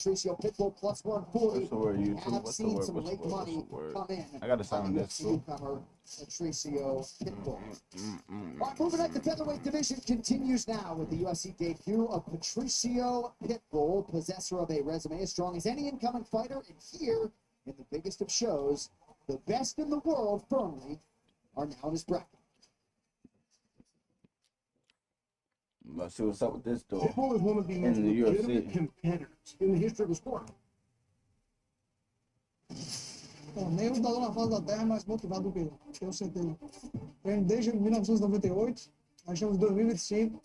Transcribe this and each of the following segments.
Patricio Pitbull plus 140. What's the word, YouTube? Have What's the seen word? some What's the late word? What's money the word? come in. I gotta sign on this the too. newcomer Patricio Pitbull. All right, moving up, the featherweight division continues now with the UFC debut of Patricio Pitbull, possessor of a resume as strong as any incoming fighter, and here in the biggest of shows, the best in the world firmly are now in his bracket. Let's see what's up with this dude. Pitbull is one of the most In the legitimate UFC. competitors in the history of the sport. Bom, nem o lutador na face da terra é mais motivado do que eu, tenho certeza. Treino desde 1998, nós estamos em 2025,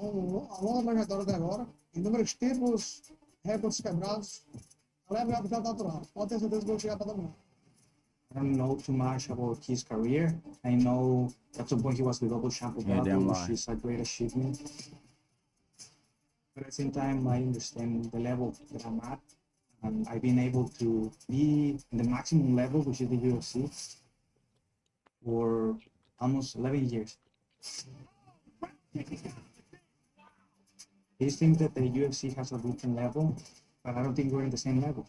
uma longa trajetória até agora, inúmeros títulos, recordes quebrados, leve o habitat natural, pode ter certeza que eu vou chegar para dominar. I don't know too much about his career. I know at some point he was the double champ of Bellator, which is a great achievement. But at the same time, I understand the level that I'm at. And I've been able to be in the maximum level, which is the UFC, for almost 11 years. He thinks that the UFC has a different level, but I don't think we're in the same level.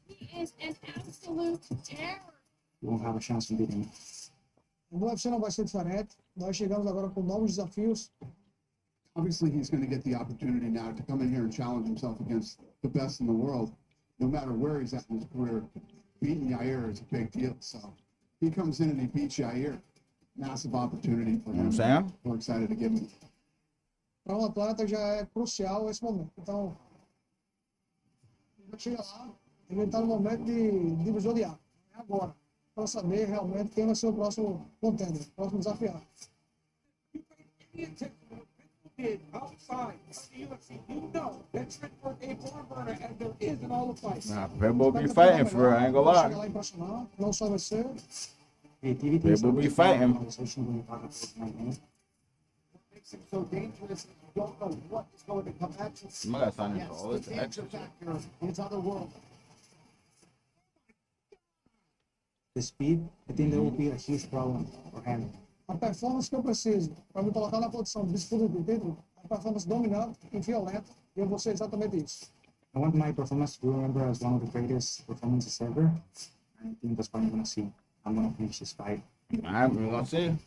He is an absolute terror. You won't have a chance to beat him. O UFC não vai ser diferente, nós chegamos agora com novos desafios. Obviously, he's going to get the opportunity now to come in here and challenge himself against the best in the world, no matter where he's at in his career. Beating Yair is a big deal. So he comes in and he beats Yair. Massive opportunity for him. Sam? We're excited to give him. Para atleta já é crucial esse momento. Então, chega lá, ele está no momento de divisor de água. É agora, para saber realmente quem vai ser o próximo contender, o próximo desafiado. Did outside of the UFC, you know that Trent worked a barn burner as there is in all the fights. Nah, Pitbull be fighting for real, I ain't gonna Chegar lá lie. e impressionar, não só vencer. Creativity is People be a big fighting. conversation when you talk about my name. What makes him so dangerous is you don't know what is going to come at you. I gotta sign Yes, this all the this danger extra shit. factor is otherworldly. The speed, I think that will be a huge problem for him. A performance que eu preciso para me colocar na posição de disputa de título, a performance dominante e violenta, e eu vou ser exatamente isso. I want my performance to be remembered as one of the greatest performances ever. I think that's what I'm gonna see. I'm gonna finish this fight. Alright, we're gonna see.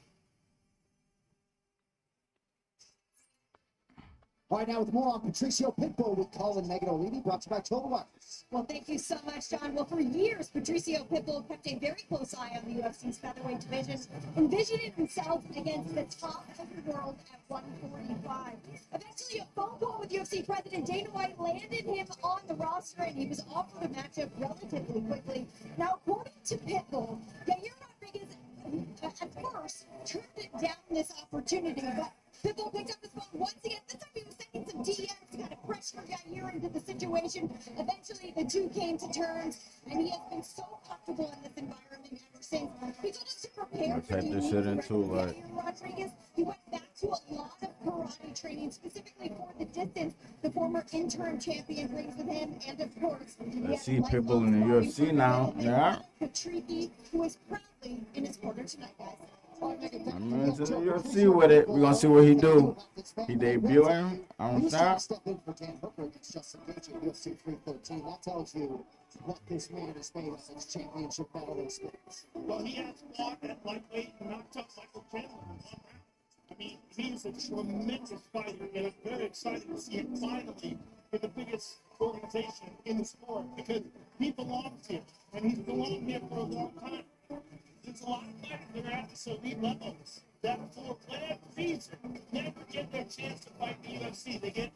All right, now with more on Patricio Pitbull with Colin Megadolini, brought to you by Total Wireless. Well, thank you so much, John. Well, for years, Patricio Pitbull kept a very close eye on the UFC's featherweight division, envisioning himself against the top of the world at 145. Eventually, a phone call with UFC President Dana White landed him on the roster, and he was offered a matchup relatively quickly. Now, according to Pitbull, Yair Rodriguez at first turned down this opportunity, but Pitbull picked up his phone once again. This time he was sending some DMs to kind of pressure Yair into the situation. Eventually, the two came to terms, and he has been so comfortable in this environment ever since. He told us to prepare for type the this shit into, like- Yair Rodriguez. He went back to a lot of karate training, specifically for the distance the former interim champion brings with him, and of course, Let's see Pitbull in the UFC now. Yeah. Patrici, who is proudly in his corner tonight, guys. I'm into the UFC with it. We're gonna see what he do. He debuting. I don't He's stop. trying to step in for Dan Hooker against Justin Gaethje at UFC 313. That tells you what this man is made of since championship battle experience. Well, he has fought at lightweight and knocked out Michael Chandler in 1 round. I mean, he's a tremendous fighter, and I'm very excited to see him finally in the biggest organization in the sport because he belongs here, and he's belonged here for a long time. There's a lot of fighters that are at this elite levels that, for whatever reason, never get their chance to fight in the UFC. They get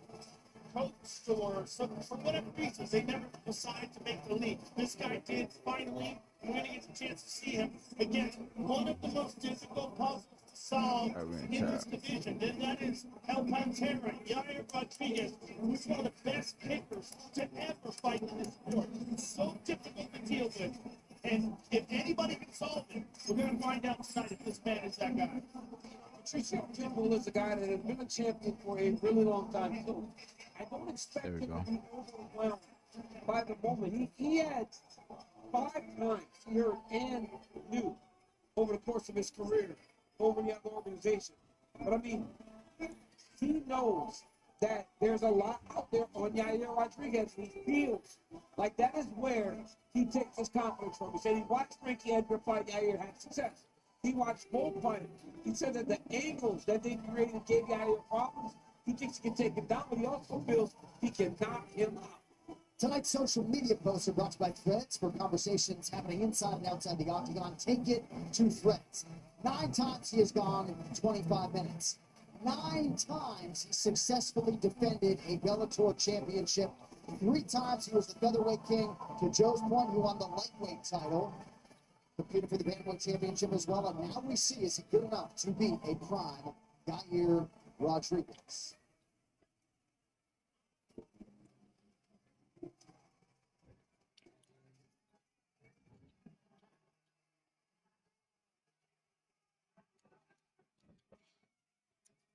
coached or something for whatever reason. They never decide to make the league. This guy did finally. We're going to get a chance to see him against one of the most difficult puzzles to solve in this division. And that is El Pantera, Yair Rodriguez, who's one of the best kickers to ever fight in this sport. It's so difficult to deal with. And if anybody can solve it, we're going to find out tonight if this man is that guy. Patricio Pitbull is a guy that has been a champion for a really long time. So I don't expect him to be overwhelmed by the moment. He had 5 times here and new over the course of his career over the other organization. But I mean, he knows that there's a lot out there on Yair Rodriguez. He feels like that is where he takes his confidence from. He said he watched Frankie Edgar fight Yair, had success. He watched both fighters. He said that the angles that they created gave Yair problems. He thinks he can take him down, but he also feels he can knock him out. Tonight's social media posts are brought to you by Threads for conversations happening inside and outside the octagon. Take it to Threads. 9 times he has gone in 25 minutes. 9 times he successfully defended a Bellator championship. 3 times he was the featherweight king. To Joe's point, he won the lightweight title. Competed for the bantamweight championship as well. And now we see, is he good enough to beat a prime Yair Rodriguez?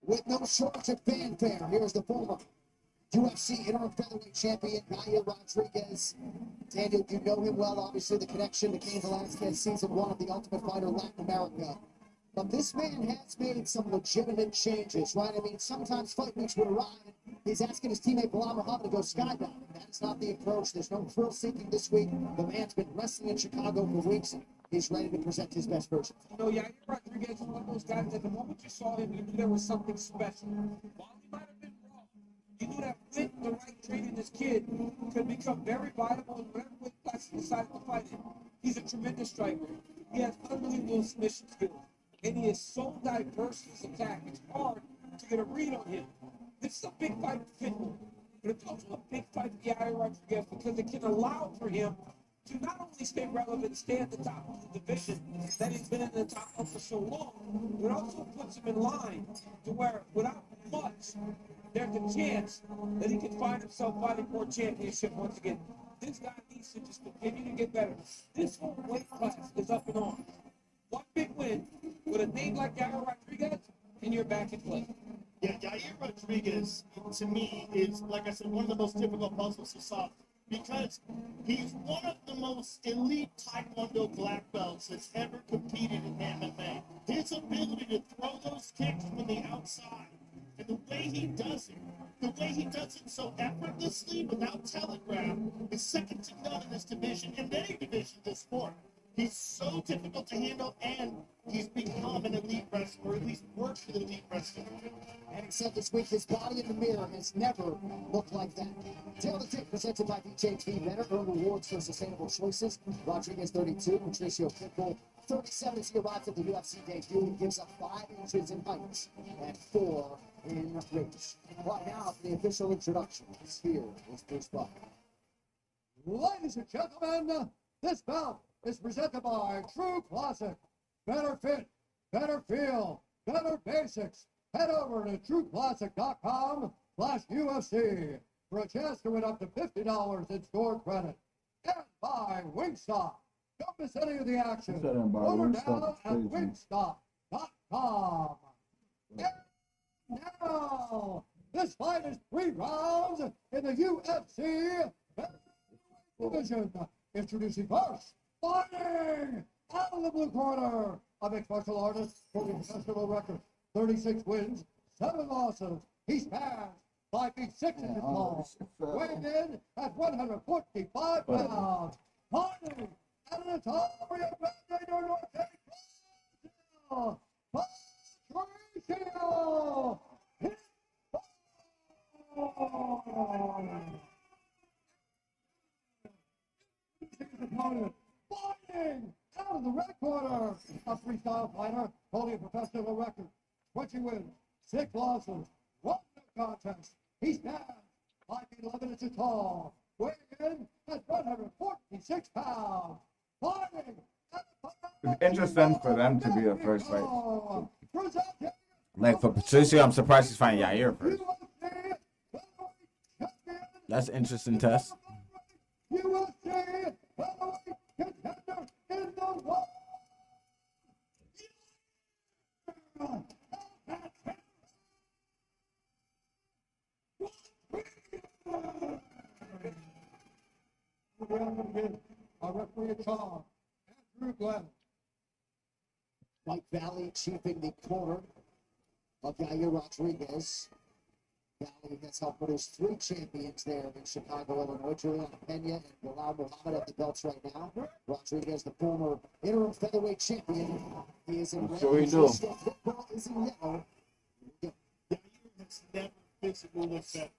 With no shortage of fanfare, here's the former UFC interim featherweight champion, Yair Rodriguez. Daniel, you know him well, obviously the connection to Cain Velasquez, season 1 of The Ultimate Fighter Latin America. But this man has made some legitimate changes, right? I mean, sometimes fight weeks would arrive and he's asking his teammate Bilal Muhammad to go skydiving. That's not the approach. There's no thrill seeking this week. The man's been wrestling in Chicago for weeks. He's ready to present his best version. You know, Yair Rodriguez is one of those guys that the moment you saw him, you knew there was something special. While he might have been raw, you knew that with the right training, this kid could become very viable in whatever weight class he decided to fight in. He's a tremendous striker. He has unbelievable submission skills. And he is so diverse in his attack, it's hard to get a read on him. This is a big fight for Pitbull, but it's also a big fight for Yair Rodriguez because it can allow for him to not only stay relevant, stay at the top of the division that he's been in the top of for so long, but also puts him in line to where, without much, there's a chance that he can find himself fighting for a championship once again. This guy needs to just continue to get better. This whole weight class is up and on. One big win with a name like Yair Rodriguez, and you're back in play. Yeah, Yair Rodriguez, to me, is, like I said, one of the most difficult puzzles to solve because he's one of the most elite Taekwondo black belts that's ever competed in MMA. His ability to throw those kicks from the outside and the way he does it so effortlessly without telegraph is second to none in this division, in any division of this sport. He's so difficult to handle, and he's become an elite wrestler, or at least works with an elite wrestler. And except this week, his body in the mirror has never looked like that. Tail the Tape presented by DJT. Better earn rewards for sustainable choices. Rodriguez 32, Patricio Pitbull 37 as he arrives at the UFC debut. He gives up 5 inches in height and 4 in reach. Right now, for the official introductions, here is Bruce Buck. Ladies and gentlemen, this bout is presented by True Classic. Better fit, better feel, better basics. Head over to trueclassic.com/UFC for a chance to win up to $50 in store credit. And by Wingstop. Don't miss any of the action. Order now at wingstop.com. And now, this fight is 3 rounds in the UFC division. Introducing first, fighting out of the blue corner, a mixed martial artist holding professional record, 36 wins, 7 losses. He stands 5 feet 6 inches tall, weighing in at 145 pounds. Fighting out of the top of the Patricio. Opponent fighting out of the red corner, a freestyle fighter holding a professional record, 20 wins, 6 losses, 1 no contest. He stands 5 feet 11 inches tall, weighing in at 146 pounds. Fighting It's interesting for them to be the first fight. Like for Patricio, I'm surprised he's fighting Yair first. That's an interesting test. UFC heavyweight contender in the world. Our referee in charge, Andrew Glenn. White Valley chiefing the corner of Yair Rodriguez. Valley has helped produce 3 champions there in Chicago, Illinois. Juliana Pena and Bilal Muhammad at the belts right now. Rodriguez, the former interim featherweight champion. He is in red. Sure he do. Football is in yellow. Yair has never physically looked better.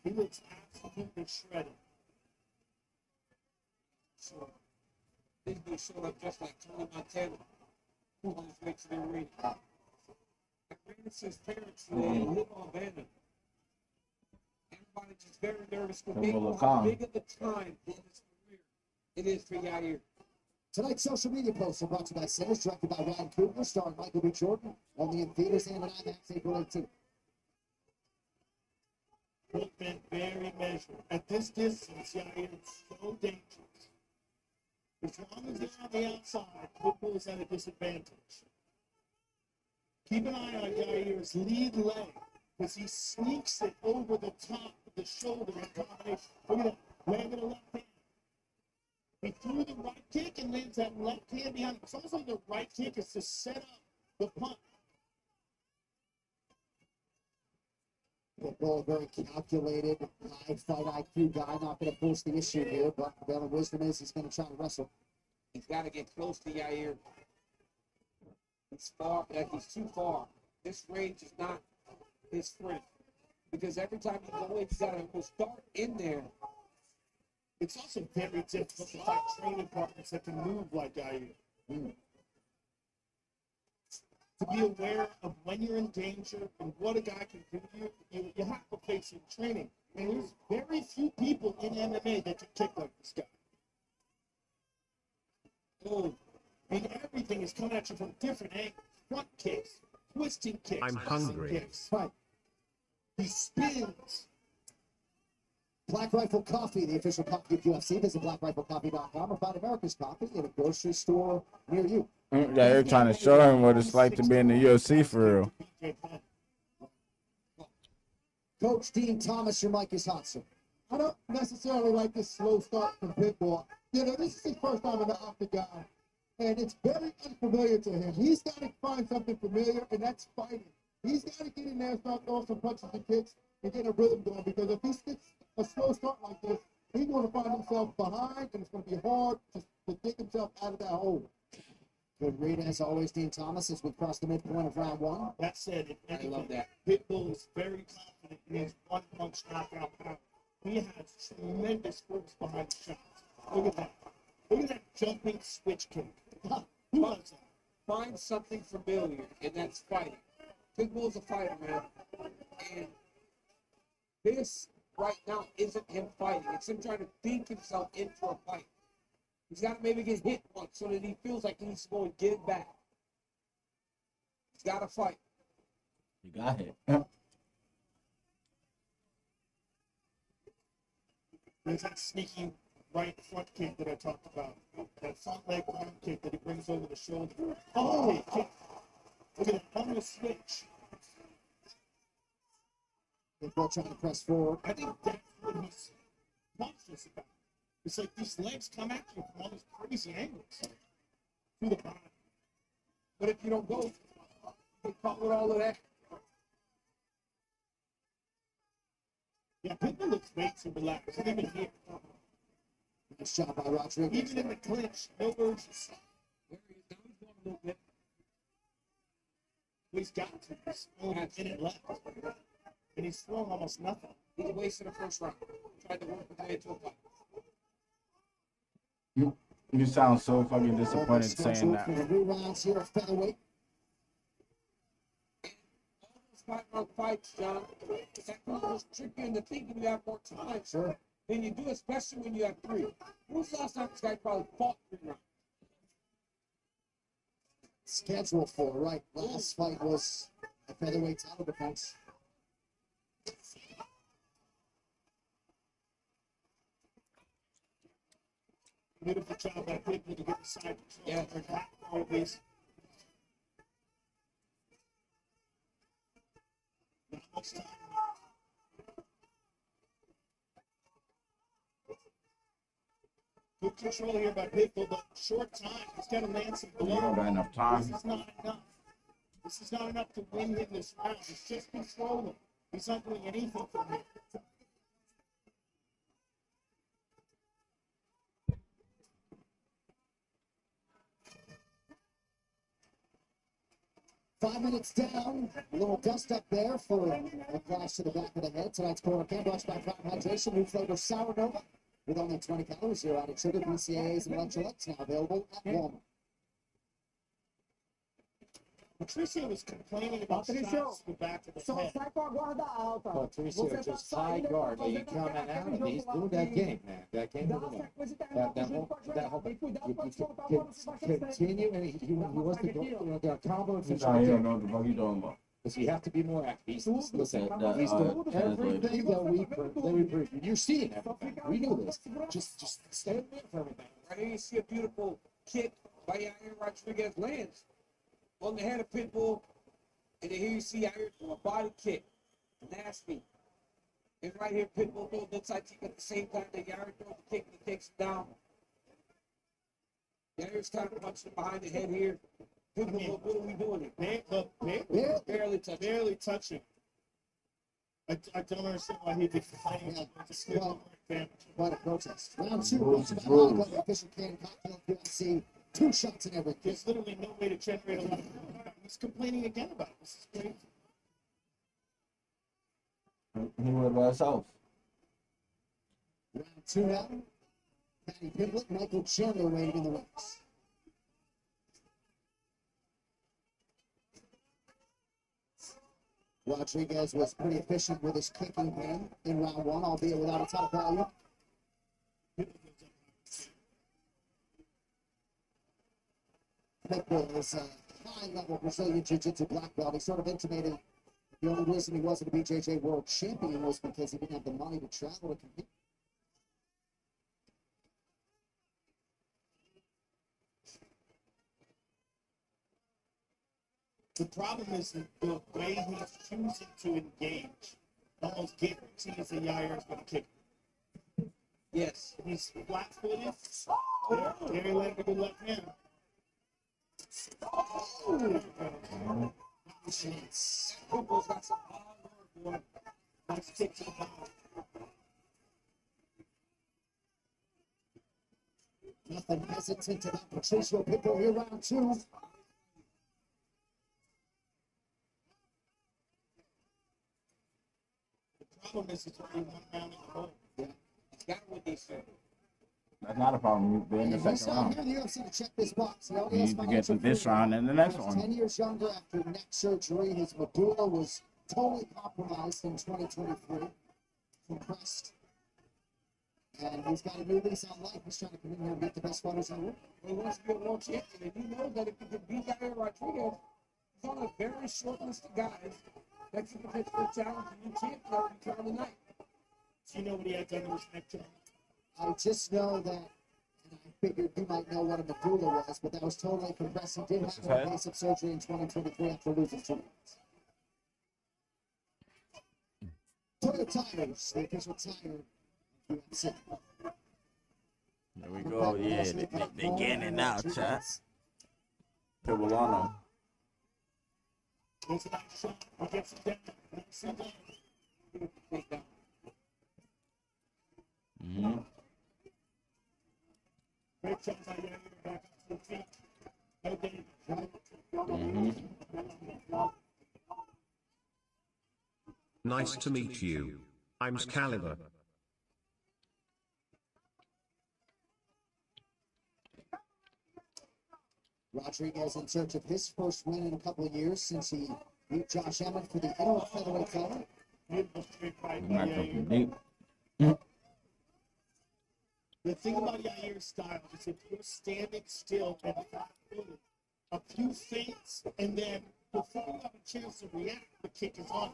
He looks absolutely shredded. So these dudes showed up just like Tony Montana, who on his way to the arena. And Rance's parents, they live on Vanna. Everybody just very nervous, but they know how big of the time in his career it is for Yair. Tonight's social media posts are brought to you by Sinners, directed by Ryan Coogler, starring Michael B. Jordan, only in theaters and on IMAX April 18th. Both been very measured. At this distance, Yair is so dangerous. As long as they're on the outside, Pitbull is at a disadvantage. Keep an eye on Yair's lead leg, because he sneaks it over the top of the shoulder in combination. Look at that, leg of the left hand. He threw the right kick and lands that left hand behind him. It's almost like the right kick is to set up the punch. Pitbull, very calculated, high fight IQ guy, not going to force the issue here, but the only wisdom is he's going to try to wrestle. He's got to get close to Yair. He's far, like he's too far. This range is not his friend. Because every time you go in, you got to start in there. It's also very difficult to find training partners that can move like Yair. To be aware of when you're in danger and what a guy can do to you, you have to face in training. And there's very few people in MMA that can kick like this guy. Boom. And everything is coming at you from different angles. Front kicks, twisting kicks, I'm hungry. kicks. Right. He spins. Black Rifle Coffee, the official coffee of UFC. Visit blackriflecoffee.com or find America's Coffee in a grocery store near you. Yeah, they're trying to show him what it's like to be in the UFC for real. Coach Dean Thomas, your mic is hot, sir. I don't necessarily like this slow start from Pitbull. You know, this is his first time in the octagon, and it's very unfamiliar to him. He's got to find something familiar, and that's fighting. He's got to get in there and start throwing some punches and kicks and get a rhythm going, because if he sticks a slow start like this, he's going to find himself behind, and it's going to be hard to dig himself out of that hole. Good read, as always, Dean Thomas, as we cross the midpoint of round 1. That said, if anything, love that. Pitbull is very confident in his one-punch knockout power. He has tremendous force behind the shots. Look at that. Look at that jumping switch kick. Who does that? Find something familiar, and that's fighting. Pitbull's a fighter, man. And this right now isn't him fighting. It's him trying to think himself into a fight. He's got to maybe get hit once so that he feels like he needs to go and get it back. He's got to fight. You got it. There's that sneaky right front kick that I talked about. That front leg round kick that he brings over the shoulder. Oh, kick. Look at that. On the switch. Pitbull trying to press forward. I think that's what he's conscious about. It's like these legs come at you from all these crazy angles. Through the body. But if you don't go, they caught with all of that. Yeah, Pitbull looks way too relaxed. Even here. Nice job by Rodriguez. Even in the clinch, no urgency. There he is. Now he's going a little bit. He's got to. There's only a minute left. And he's throwing almost nothing. He's wasted the first round. Tried to work his way into a fight. You sound so fucking disappointed saying Scheduled that. for the new rounds here at featherweight. All those 5-round fights, John, that goes trickier into thinking you have more time. Sure. Than you do, especially when you have 3. When was the last time this guy probably fought 3 rounds? Scheduled for, right. Last fight was a featherweight title defense. Beautiful job by Pitbull to get the side control. Yeah, always. Not much time. Good control here by Pitbull, but short time. He's got to land some blows. You don't got enough time. This is not enough. This is not enough to win him this round. It's just controlling. He's not doing anything for me. 5 minutes down, a little dust up there for a flash to the back of the head. Tonight's quarter can brought by Fountain Hydration, new flavor Sour Nova, with only 20 calories, zero added sugar, BCAAs, and electrolytes, now available at Walmart. Patricio was complaining about shots to the back of the Só head. sai com a guarda alta. Patricio Você tá just high saindo, guard. tá He fazendo coming aquele out and jogo he's lá doing that que game, man. That game dá over a there. sequência e termina com o jogo, pode jogar. Tem cuidado pra soltar a bola, se vai Continue, and he wants to go, the combo He's is out here, know what the fuck he talking about. because you have to be more active. Listen, That, he's doing translated. everything that we briefed. You're seeing everything. We knew this. Just stay in there for everything. Right here you see a beautiful kick by Yair Rodriguez lands on the head of Pitbull. And then here you see Yair throw a body kick. Nasty. And right here, Pitbull throws the side kick at the same time that Yair throws the kick and he takes it down. Yair's kind of punching behind the head here. Pitbull, what are we doing here? Barely touching. I don't understand why he'd be complaining. What a protest. Round two, brought to you by Monaco, the official can cocktail UFC. 2 shots in every kick. There's literally no way to generate a lot of income. He's complaining again about it. This is crazy. He went by himself. Round 2 now. Patty Pimblett, Michael Chandler waiting in the wings. Rodriguez was pretty efficient with his kicking game in round 1, albeit without a ton of volume. Pitbull is a high-level Brazilian Jiu-Jitsu black belt. He sort of intimated the only reason he wasn't a BJJ world champion was because he didn't have the money to travel to compete. The problem is that the way he's choosing to engage almost guarantees that Yair is going to kick. Yes. He's flat-footed. Very likely to let him. Pitbull's got some hard work, boy. Nice kick to the body. Nothing hesitant about Patricio Pitbull here, round 2. The problem is it's only 1 round in the hole. Got what they said. That's not a problem. They're in the And he's second not round. here in the UFC to check this box. He You only has need to get financial to this freedom. round and the next He was one. 10 years younger after neck surgery. His medulla was totally compromised in 2023. Compressed. And he's got a new lease on life. He's trying to come in here and beat the best fighters in the world. He wants to be a world champion, and he knows that if he can beat Yair Rodriguez, he's on a very short list of guys that can potentially challenge the new champion every turn of the night. Do you know what he had done to his neck joint? I just know that, and I figured you might know what a medulla was, but that was totally compressed. He did have head? invasive surgery in 2023 after losing 2 rounds. Toyota Tires, the official tire of UFC. There we go. Yeah, they getting it now, chat. Pitbull on him. There's a nice shot. He gets it down. Nice and down. Take down. Mm-hmm. Great shot by Yair back up to the feet. No danger. Mm-hmm. Nice to meet you. I'm Scaliber. Rodriguez in search of his first win in a couple of years since he beat Josh Emmett for the interim featherweight title. Beautiful straight fight by Knocked up Yair. deep. The thing about Yair's style is if you're standing still and flat-footed, a few feints, and then before you have a chance to react, the kick is on.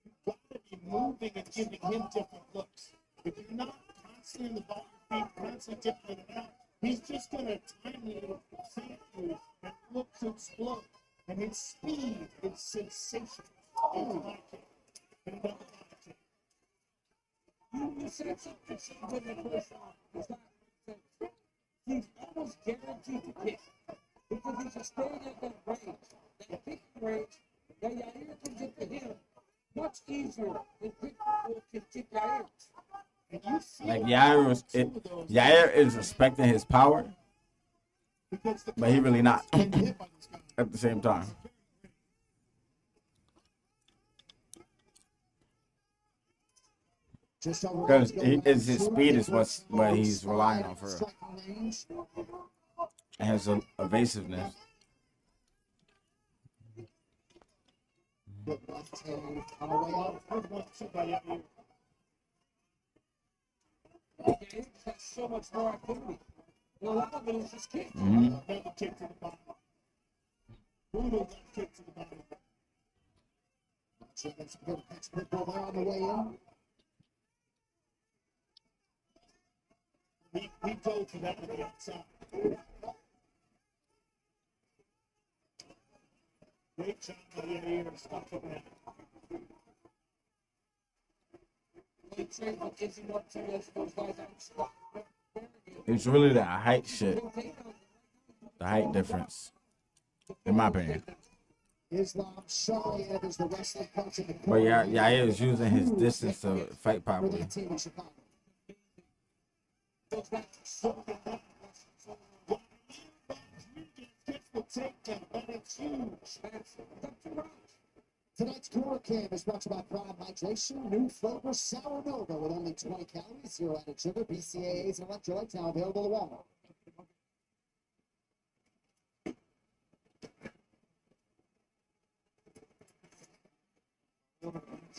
You've got to be moving and giving him different looks. If you're not constantly in the ball of your feet, constantly dipping in and out, he's just going to time you, feint you, and look to explode. And his speed is sensational. It's a high kick. And another high kick. You said something so good in the first round. It's not sense. He's almost guaranteed to kick because he's just staying at that range, that kicking range that Yair comes into him. much easier than Pitbull can kick Yair. And you see Like two of those Yair is respecting his power, because the but he really not getting hit by this guy. at the same time. Just over Because to go his round speed two. is what he's relying on for real. Striking range. And his evasiveness. Good left hand on the way out. Good 1-2 by Yair. Yair has so much more activity. And a lot of it is his kick. Another kick to the body. Brutal left kick to the body. Rodriguez good catch Pitbull there on the way in. He goes to that on the outside. Great job by Yair stopping that. He trained with Izzy Martinez, those guys out stop. It's really that height shit. The height difference. In my opinion. Islam Sharia is the wrestling coach in the But corner. Yair is using his distance to fight For properly. that team in Chicago. Those guys are so good. Gets the takedown, but it's huge. Tonight's Corner Cam is brought to you by Prime Hydration. New flavor Sour Nova with only 20 calories, 0 added sugar, BCAAs, and electrolytes now available at Walmart.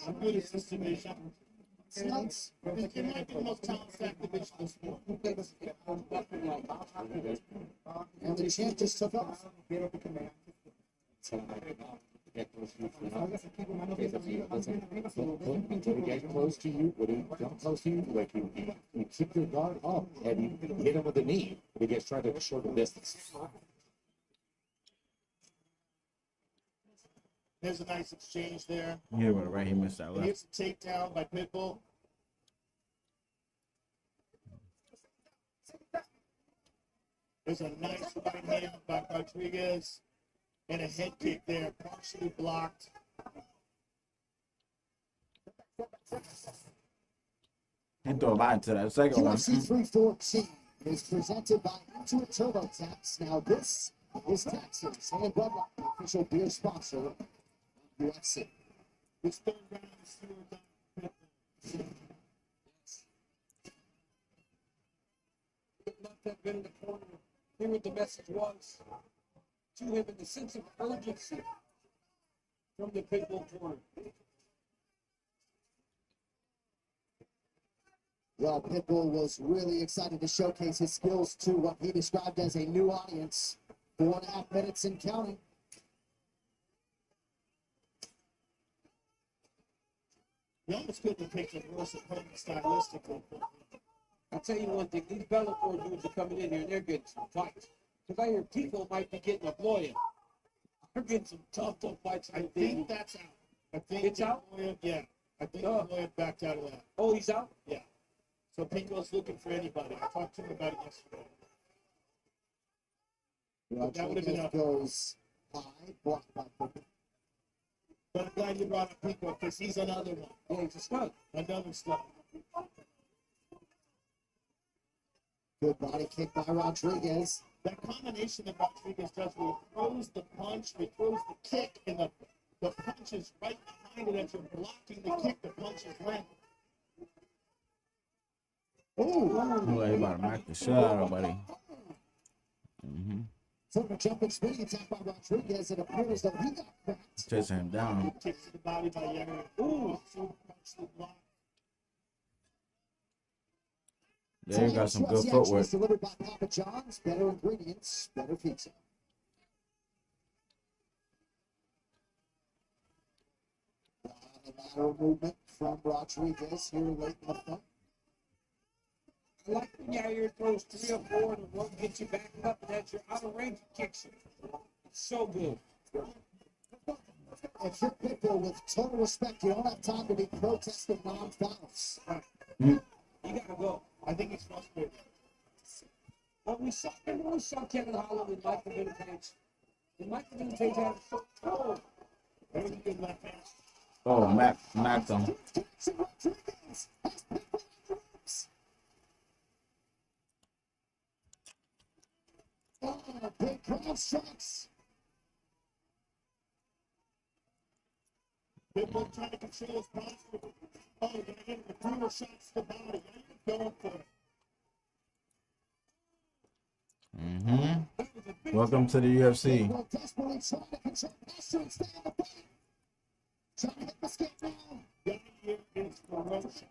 I'm good at this division. It's nuts. It might be the most talent-stacked division in sport. And the champ just took off. Get close to you, when he comes close to you, like you keep your guard up and you hit him with the knee. He gets trying to shorten distance. There's a nice exchange there. Yeah, but right, he missed that left. Here's a takedown by Pitbull. There's a nice right hand by Rodriguez. And a head kick there, partially blocked. He threw a lot into that second one. UFC 314 is presented by Intuit TurboTax. Now this is Texas and Bud Light, the official beer sponsor of UFC. This third round is still done. Left have been in the corner. Hear what the message was to him in the sense of urgency from the Pitbull corner. Well, Pitbull was really excited to showcase his skills to what he described as a new audience. 4.5 minutes and counting. You almost couldn't pick a worse opponent stylistically. I'll tell you one thing, these Bellator dudes are coming in here and they're getting some fights. Because I hear people might be getting a Bloya. They're getting some tough fights. I think that's out. I think It's out? Loya, yeah. I think Loya backed out of that. Oh, he's out? Yeah. So Pinko's looking for anybody. I talked to him about it yesterday. That would have been Rodriguez up. goes high, blocked by Pitbull. But I'm glad you brought up Pinko because he's another one. Yeah, he's a stud. Another stud. Good body kick by Rodriguez. That combination that Rodriguez does where he throws the punch, he throws the kick, and the punch is right behind it as you're blocking the kick, the punch is landing. Look like he about to knock the shit out of buddy. From a jumping spinning attack by Rodriguez, it appears that he got cracked. Chasing him down. Kick to the body by Yair. Ooh, so partially blocked. There you got some good UFC action footwork. is delivered by Papa John's. Better ingredients, better pizza. The lateral movement from Rodriguez here late in the fight. I like when Yair throws 3 or 4 in a row, gets you back up, and as you're out of range, he kicks you. It's so good. If you're Pitbull, with total respect, you don't have time to be protesting non-fouls. You gotta go. I think he's frustrated. But we saw Kevin Holland and Michael Vintage. And Michael Vintage had so cold. Very good left hand. Oh, Mac them. Big crowd strikes. Pitbull trying to control his posture. Oh, gonna get the brutal shots to the body. Going for it. Welcome to the UFC. Pitbull desperately trying to control posture and stay in the fight. Trying to hit the skate now. That here is ferocious.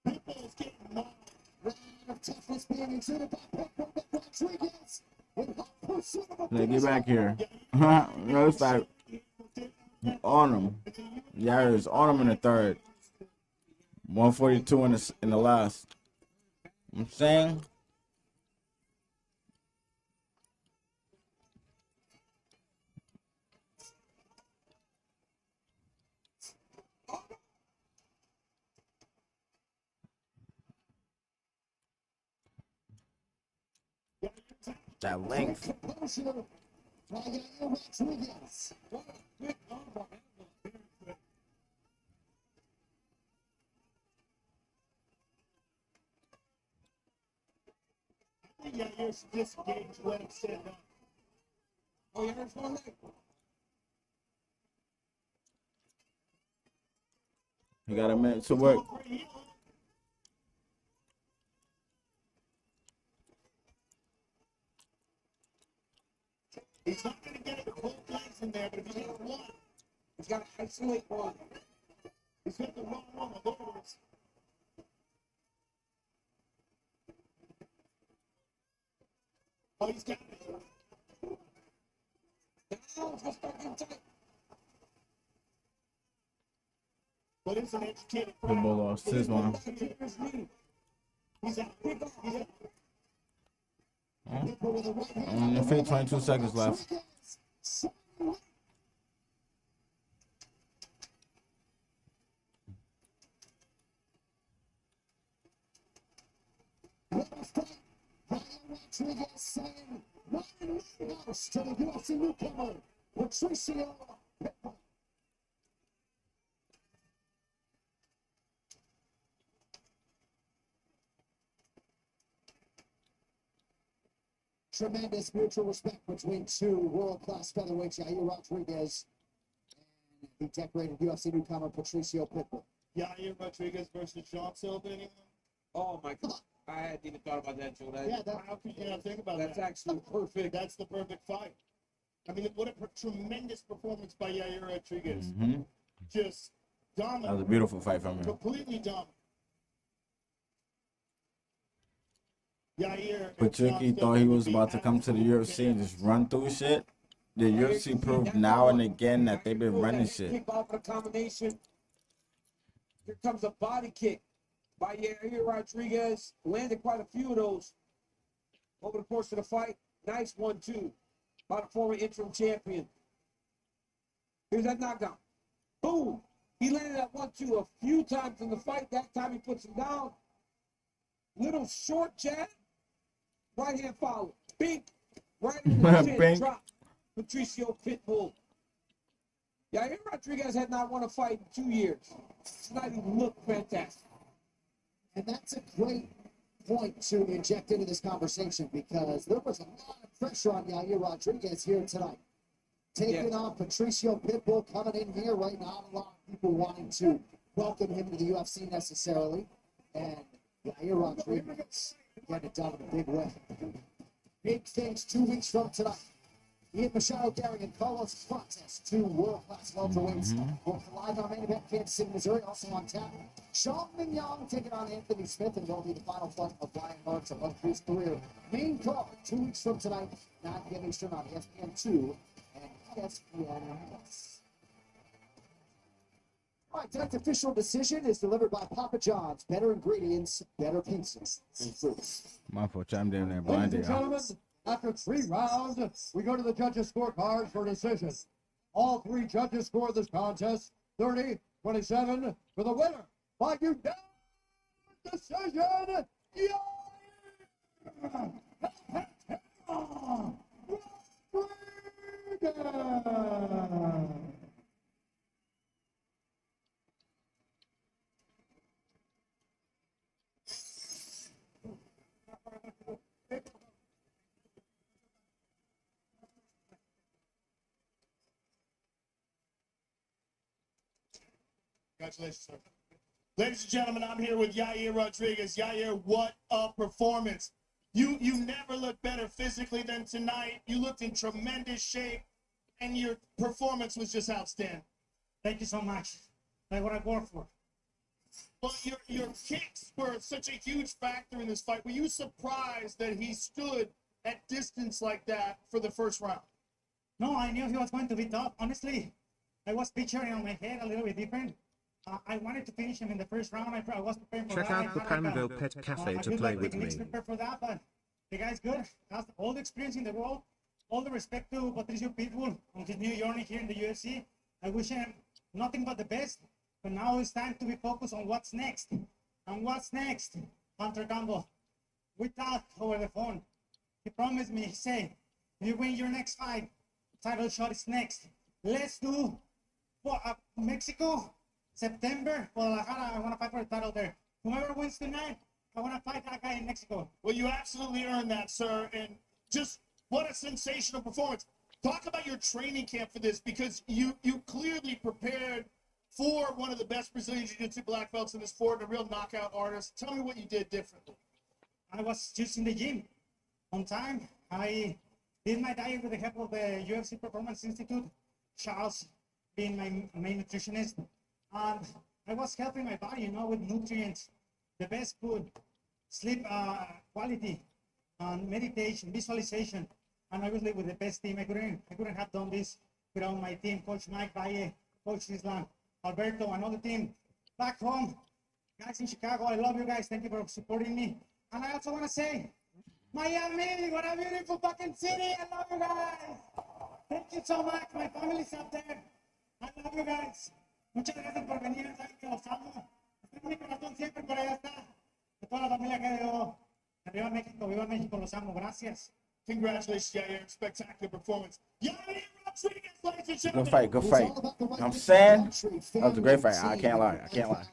Pitbull's getting mad. Round of toughness being exuded by Pitbull, but Rodriguez in hot pursuit of a Hey, get back here. No, it's like on him. Yeah, it's on him in the third. 142 in the last. I'm saying. That length. composure by Yair Rodriguez. I think Yair's disengaged when it's set up. Oh, yeah, there's one leg. You got a minute to work. He's not going to get both legs in there, but if he gets one, He's got to isolate one. he's got the wrong one. The lowers. Oh, he's got it. Now it's just back in tight. But it's an educated Pitbull lost his one. Keeper's knee. He's out. He's out. On your feet, 22 seconds left. Rodriguez saying, "Not in the house" to the UFC newcomer, Patricio Pitbull. Tremendous mutual respect between two world-class featherweights, Yair Rodriguez and the decorated UFC newcomer, Patricio Pitbull. Yair Rodriguez versus Sean Silva. Anyone? Oh, my God. I hadn't even thought about that, Joe. Yeah, that, How can you not think about That's that? actually perfect. That's the perfect fight. I mean, what a tremendous performance by Yair Rodriguez. Just dominant. That was a beautiful fight from him. Completely dominant. Yair. Patricky thought he was about to come to the UFC and just run through shit. The UFC proved now and again that they've been running shit. Kick off of the combination. Here comes a body kick by Yair Rodriguez. Landed quite a few of those over the course of the fight. Nice 1-2 by the former interim champion. Here's that knockdown. Boom. He landed that 1-2 a few times in the fight. That time he puts him down. Little short jab. Right hand follow. Bink. Right in the chin. Bink. Drop. Patricio Pitbull. Yair Rodriguez had not won a fight in 2 years. Tonight he looked fantastic. And that's a great point to inject into this conversation because there was a lot of pressure on Yair Rodriguez here tonight. Taking on Patricio Pitbull coming in here right now. A lot of people wanting to welcome him to the UFC necessarily. And Yair Rodriguez getting it done in a big way. Big things 2 weeks from tonight. Ian Machado, Gary, and Carlos Fontes, two world-class welterweights. Both live on main event, Kansas City, Missouri, also on tap. Sean Mignon taking on Anthony Smith, and will be the final fight of Brian Marks of his career. Main card 2 weeks from tonight, 9 p.m. Eastern on ESPN2 and ESPN+. All right, tonight's official decision is delivered by Papa John's. Better ingredients, better pizzas. And fruits. My fault, I'm down there Ladies blinded. and gentlemen, after 3 rounds, we go to the judges' scorecards for decision. All 3 judges scored this contest 30-27 for the winner by unanimous decision. Yall! Congratulations, sir. Ladies and gentlemen, I'm here with Yair Rodriguez. Yair, what a performance. You never looked better physically than tonight. You looked in tremendous shape, and your performance was just outstanding. Thank you so much. Like what I worked for. Well, your kicks were such a huge factor in this fight. Were you surprised that he stood at distance like that for the first round? No, I knew he was going to be tough. Honestly, I was picturing on my head a little bit different. I wanted to finish him in the first round. I was preparing for Check that. out the Pando Pet Cafe to play with me. Prepared for that, but the guy's good. Has all the experience in the world. All the respect to Patricio Pitbull on his new journey here in the UFC. I wish him nothing but the best. But now it's time to be focused on what's next. And what's next, Hunter Campbell? We talked over the phone. He promised me, he said, if you win your next fight, title shot is next. Let's do for Mexico, September, Guadalajara. I want to fight for the title there. Whoever wins tonight, I want to fight that guy in Mexico. Well, you absolutely earned that, sir. And just what a sensational performance. Talk about your training camp for this, because you clearly prepared for one of the best Brazilian Jiu-Jitsu black belts in the sport, a real knockout artist. Tell me what you did differently. I was just in the gym on time. I did my diet with the help of the UFC Performance Institute, Charles being my main nutritionist. And I was helping my body, with nutrients, the best food, sleep quality, and meditation, visualization, and obviously with the best team. I couldn't have done this without my team, Coach Mike Valle, Coach Islam, Alberto, and all the team back home. Guys in Chicago, I love you guys. Thank you for supporting me. And I also want to say, Miami, what a beautiful fucking city. I love you guys. Thank you so much. My family's up there. I love you guys. Muchas gracias por venir. Saben que los amo. Estoy en mi corazón siempre, pero ya está. De toda la familia que dio. Arriba México, los amo. Gracias. Congratulations, Yair. Spectacular performance. Yair Rodriguez, ladies and gentlemen. Good fight, good fight. I'm saying that was a great fight. I can't lie.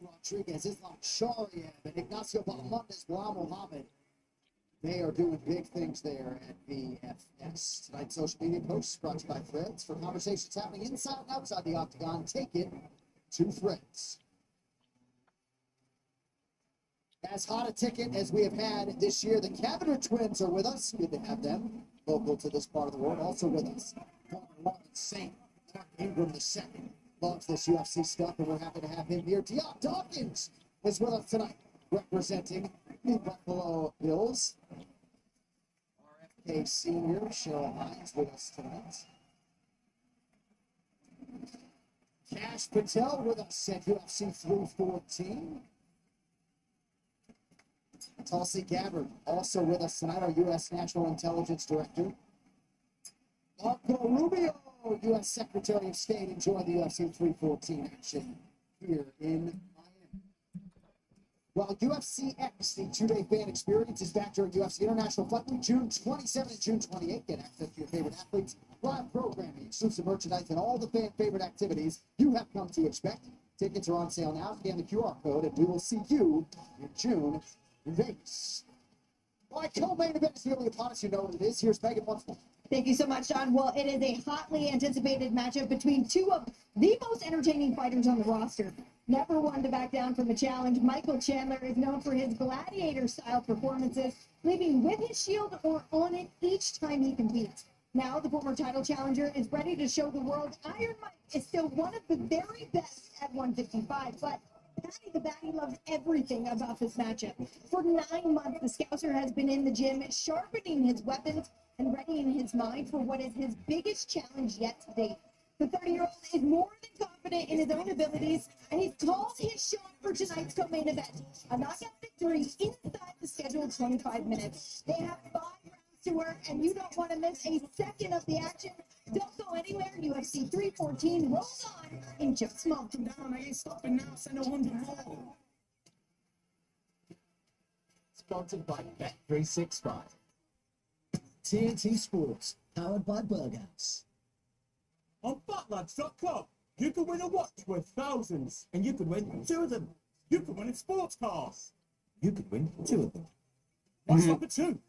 Rodriguez, Islam Shariev, and Ignacio Bahamondes, Bilal Muhammad. They are doing big things there at VFS. Tonight's social media posts brought to you by Threads. For conversations happening inside and outside the octagon, take it to Threads. As hot a ticket as we have had this year, the Cabinet twins are with us. Good to have them local to this part of the world. Also with us, former Lawrence Saint, Mark Ingram II. Loves this UFC stuff, and we're happy to have him here. Deon Dawkins is with us tonight, representing the Buffalo Bills. RFK Senior, Cheryl Hines with us tonight. Cash Patel with us at UFC 314. Tulsi Gabbard also with us tonight, our U.S. National Intelligence Director. Marco Rubio, U.S. Secretary of State, enjoying the UFC 314 action here in Miami. While UFC X, the two-day fan experience, is back during UFC International Fight Week, June 27 and June 28. Get access to your favorite athletes, live programming, exclusive merchandise, and all the fan favorite activities you have come to expect. Tickets are on sale now. Scan the QR code, and we will see you in June in Vegas. All right, co-main event is nearly upon us. You know what it is. Here's Megan once more. Thank you so much, John. Well, it is a hotly anticipated matchup between two of the most entertaining fighters on the roster. Never one to back down from a challenge, Michael Chandler is known for his gladiator-style performances, leaving with his shield or on it each time he competes. Now, the former title challenger is ready to show the world Iron Mike is still one of the very best at 155, but the Batty loves everything about this matchup. For 9 months, the Scouser has been in the gym, sharpening his weapons and readying his mind for what is his biggest challenge yet to date. The 30-year-old is more than confident in his own abilities, and he's called his shot for tonight's co-main event. A knockout victory inside the scheduled 25 minutes. They have 5 rounds to work, and you don't want to miss a second of the action. Don't go anywhere. UFC 314 rolls on in just a moment. Down, I ain't stopping now. Send a 1 more. Sponsored by Bet365. TNT Sports, powered by Berghouse. On FatLads.com, you can win a watch worth thousands, and you can win 2 of them. You can win a sports car. You could win 2 of them. What's number 2?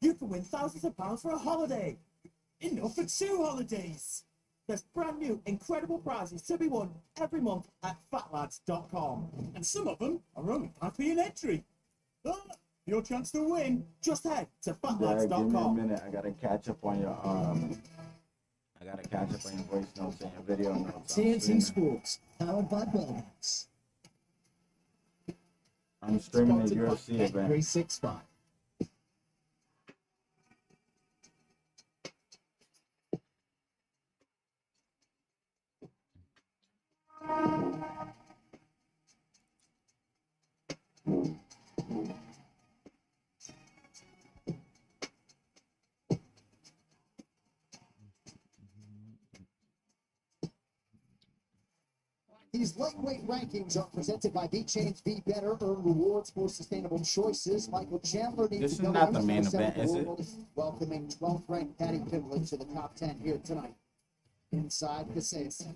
You can win thousands of pounds for a holiday. Enough for 2 holidays. There's brand new, incredible prizes to be won every month at FatLads.com. And some of them are only happy in entry. Your chance to win, just head to Yeah, give me a FatLads.com. minute. I gotta catch up on your voice notes and your video notes. TNT Sports, powered by Berghouse. I'm streaming the Sponsored by UFC event. Bet365. These lightweight rankings are presented by V-Change. Be better, earn rewards for sustainable choices. Michael Chandler needs This to is go not to the main 107 event, is it? world, welcoming 12th ranked Patty Pimblett to the top 10 here tonight inside Casillas.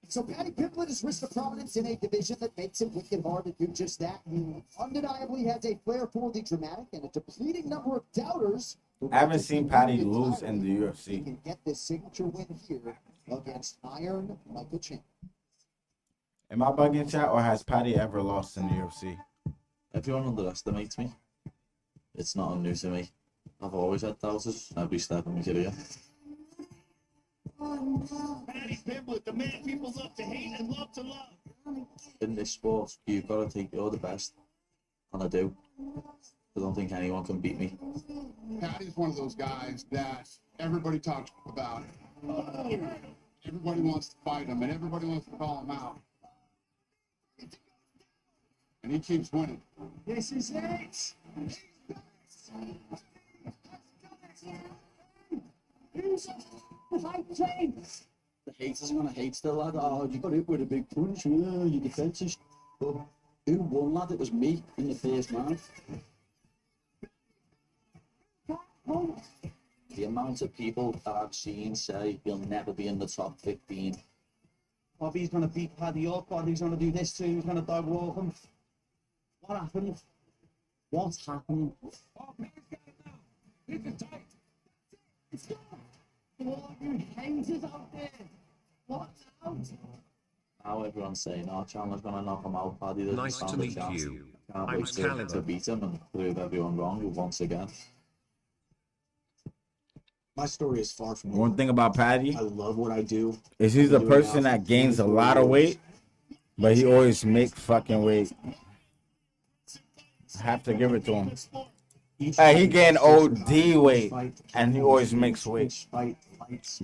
So Patty Pimblett has risen to prominence in a division that makes it wicked hard to do just that. He undeniably has a flair for the dramatic and a depleting number of doubters. I haven't seen Patty lose in the He UFC. can get this signature win here against Iron Michael Chandler. Am I bugging chat, or has Patty ever lost in the UFC? Everyone underestimates me. It's not new to me. I've always had doubters every step of my career. Patty Pimblett, the man people love to hate and love to love. In this sport, you've got to think you're the best. And I do. I don't think anyone can beat me. Patty's one of those guys that everybody talks about. Everybody wants to fight him, and everybody wants to call him out. And he keeps winning. This is it. Fight train. The haters are going to hate still, lad. Oh, you got hit with a big punch. Yeah, your defense is... But who won, lad? It was me in the first round. The amount of people that I've seen say you'll never be in the top 15. Bobby's going to beat Paddy up, Bobby's going to do this too, he's going to dog walk him. What happened? What's happening? It's gone. All you haters out there. What's out? Now everyone's saying, oh, Chandler's going to knock him out. Paddy doesn't Nice to stand a meet chance. you. Can't I'm wait to Caliber. beat him and prove everyone wrong once again. My story is far from One over. thing about Patty I love what I do. is he's a person that gains a lot of weight, but he always makes fucking weight. I have to give it to him. Hey, he gained OD weight, and he always makes weight.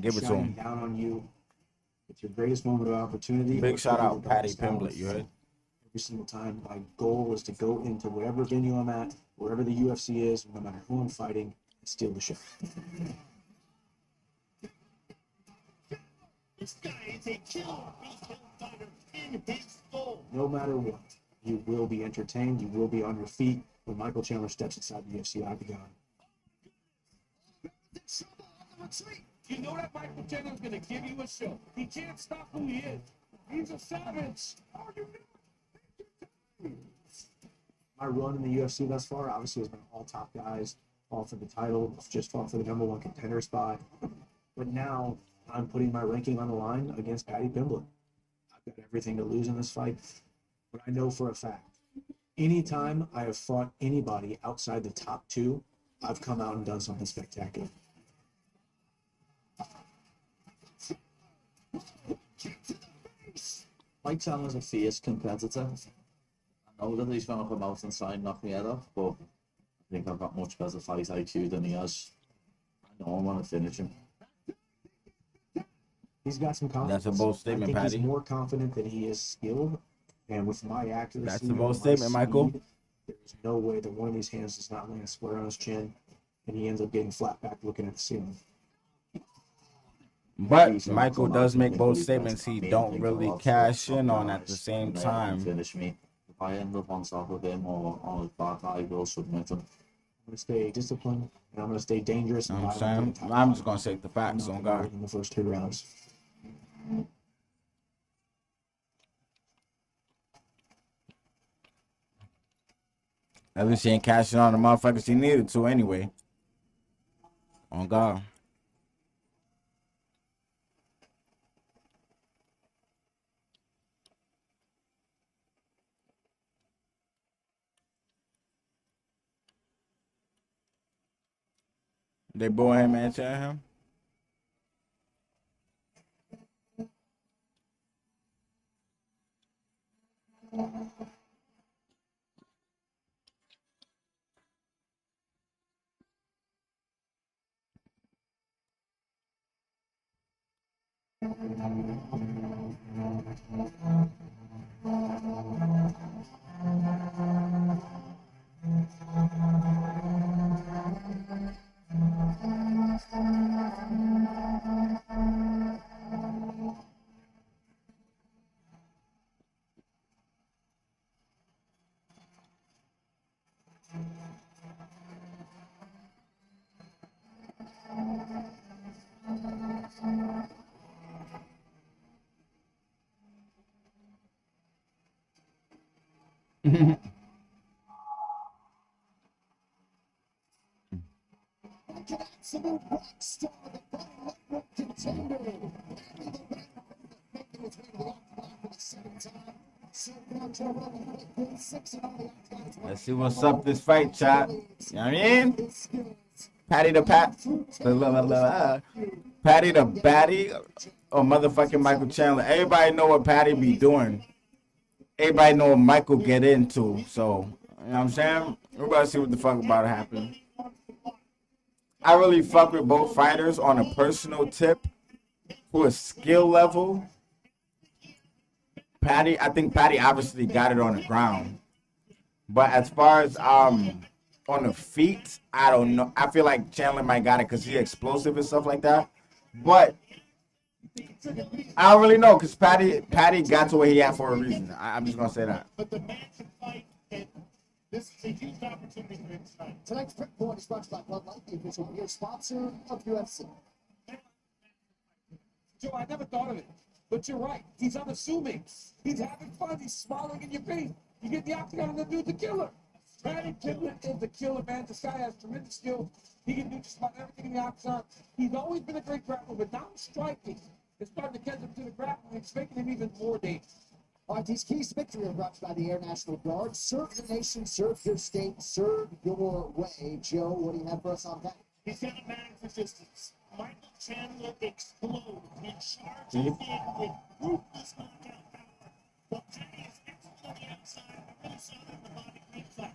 Give it to him. Down on you. It's your greatest moment of opportunity. Big shout out, Patty Pimblett. You heard? Every single time, my goal is to go into whatever venue I'm at, wherever the UFC is, no matter who I'm fighting, and steal the show. This guy is a killer fighter in his soul. No matter what, you will be entertained. You will be on your feet when Michael Chandler steps inside the UFC octagon. You know that Michael Chandler's going to give you a show. He can't stop who he is. He's a savage. My run in the UFC thus far obviously has been all top guys, all for the title, just fought for the #1 contender spot. But now I'm putting my ranking on the line against Patty Pimblett. I've got everything to lose in this fight, but I know for a fact, anytime I have fought anybody outside the top 2, I've come out and done something spectacular. Mike Chandler's a fierce competitor. I know that he's going to come out and try and knock me head off, but I think I've got much better fight IQ than he has. I know I want to finish him. He's got some confidence. That's a bold statement, I think Patty. he's more confident than he is skilled, and with my accuracy, That's a bold and my statement, Michael. speed, there's no way that one of these hands does not land square on his chin, and he ends up getting flat back looking at the ceiling. But Michael does make bold statements he don't really cash in on at the same time. Finish me. I end up on top of him or on his back, I will submit him. I'm going to stay disciplined, and I'm going to stay dangerous. And I'm saying, I'm just going to take the facts on God. In the first 2 rounds. At least he ain't cashing on the motherfuckers he needed to anyway. On God. They booing him and chanting him? Absolute rock star, the lightweight contender. Making his way to the octagon for the second time. Let's see what's up this fight, chat. You know what I mean? Patty the Patty the Batty or motherfucking Michael Chandler. Everybody know what Patty be doing. Everybody know what Michael get into. So, you know what I'm saying? We're about to see what the fuck about to happen. I really fuck with both fighters on a personal tip. For a skill level, I think Patty obviously got it on the ground. But as far as on the feet, I don't know. I feel like Chandler might got it because he's explosive and stuff like that. But I don't really know because Patty got to where he at for a reason. I'm just gonna say that. But the man can fight, and this is a huge opportunity for him tonight. Tonight's Prep Point is brought to you by Bud Light, the official beer sponsor of UFC. Joe, I never thought of it, but you're right. He's unassuming. He's having fun. He's smiling in your face. You get the octagon, and the dude's a killer. Patty Kidman is the killer, man. This guy has tremendous skill. He can do just about everything in the octagon. He's always been a great grappler, but now striking is starting to catch him to the grappling. It's making him even more dangerous. All right, these keys to victory are brought to you by the Air National Guard. Serve your nation, serve your state, serve your way. Joe, what do you have for us on that? He's got a man resistance. Michael Chandler explodes. He charges in with ruthless knockout power. But Patty is excellent on the outside. I really saw that in the body reflex.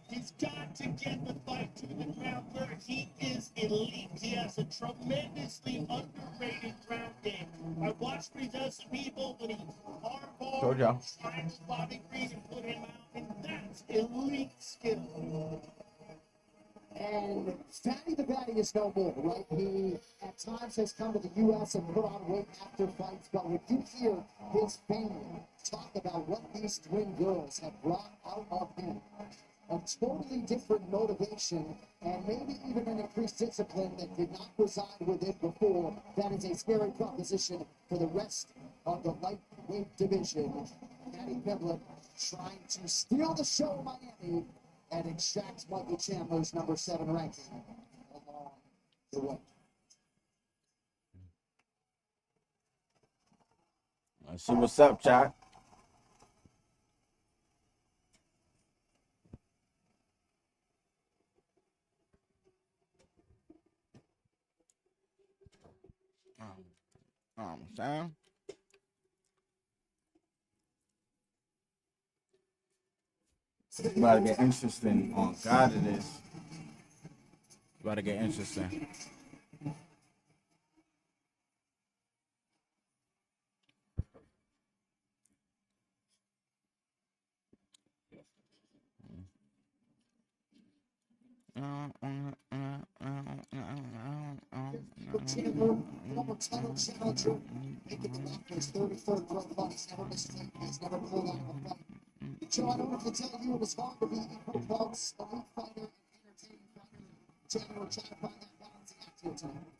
He's got to get the fight to the ground where he is elite. He has a tremendously underrated ground game. I watched what he does to people when he hardball, tries body green and put him out, and that's elite skill. And Fatty the Batty is no more, right? He, at times, has come to the U.S. and put on weight after fights, but when you hear his family talk about what these twin girls have brought out of him, a totally different motivation and maybe even an increased discipline that did not reside with it before, that is a scary proposition for the rest of the lightweight division. Patty Pimblett trying to steal the show in Miami and extract Michael Chandler's number 7 ranking along the way. Let's see what's up, chat. Sam. It's about to get interesting. On God, it is. It's about to get interesting. Chandler, former title challenger, making the back for his 33rd pro fight. He's never missed weight. He's never pulled out of a fight. Joe, I don't know if it's tell you it was hard to be equal parts elite fighter and entertaining fighter. Chandler, we're trying to find that balancing act here tonight.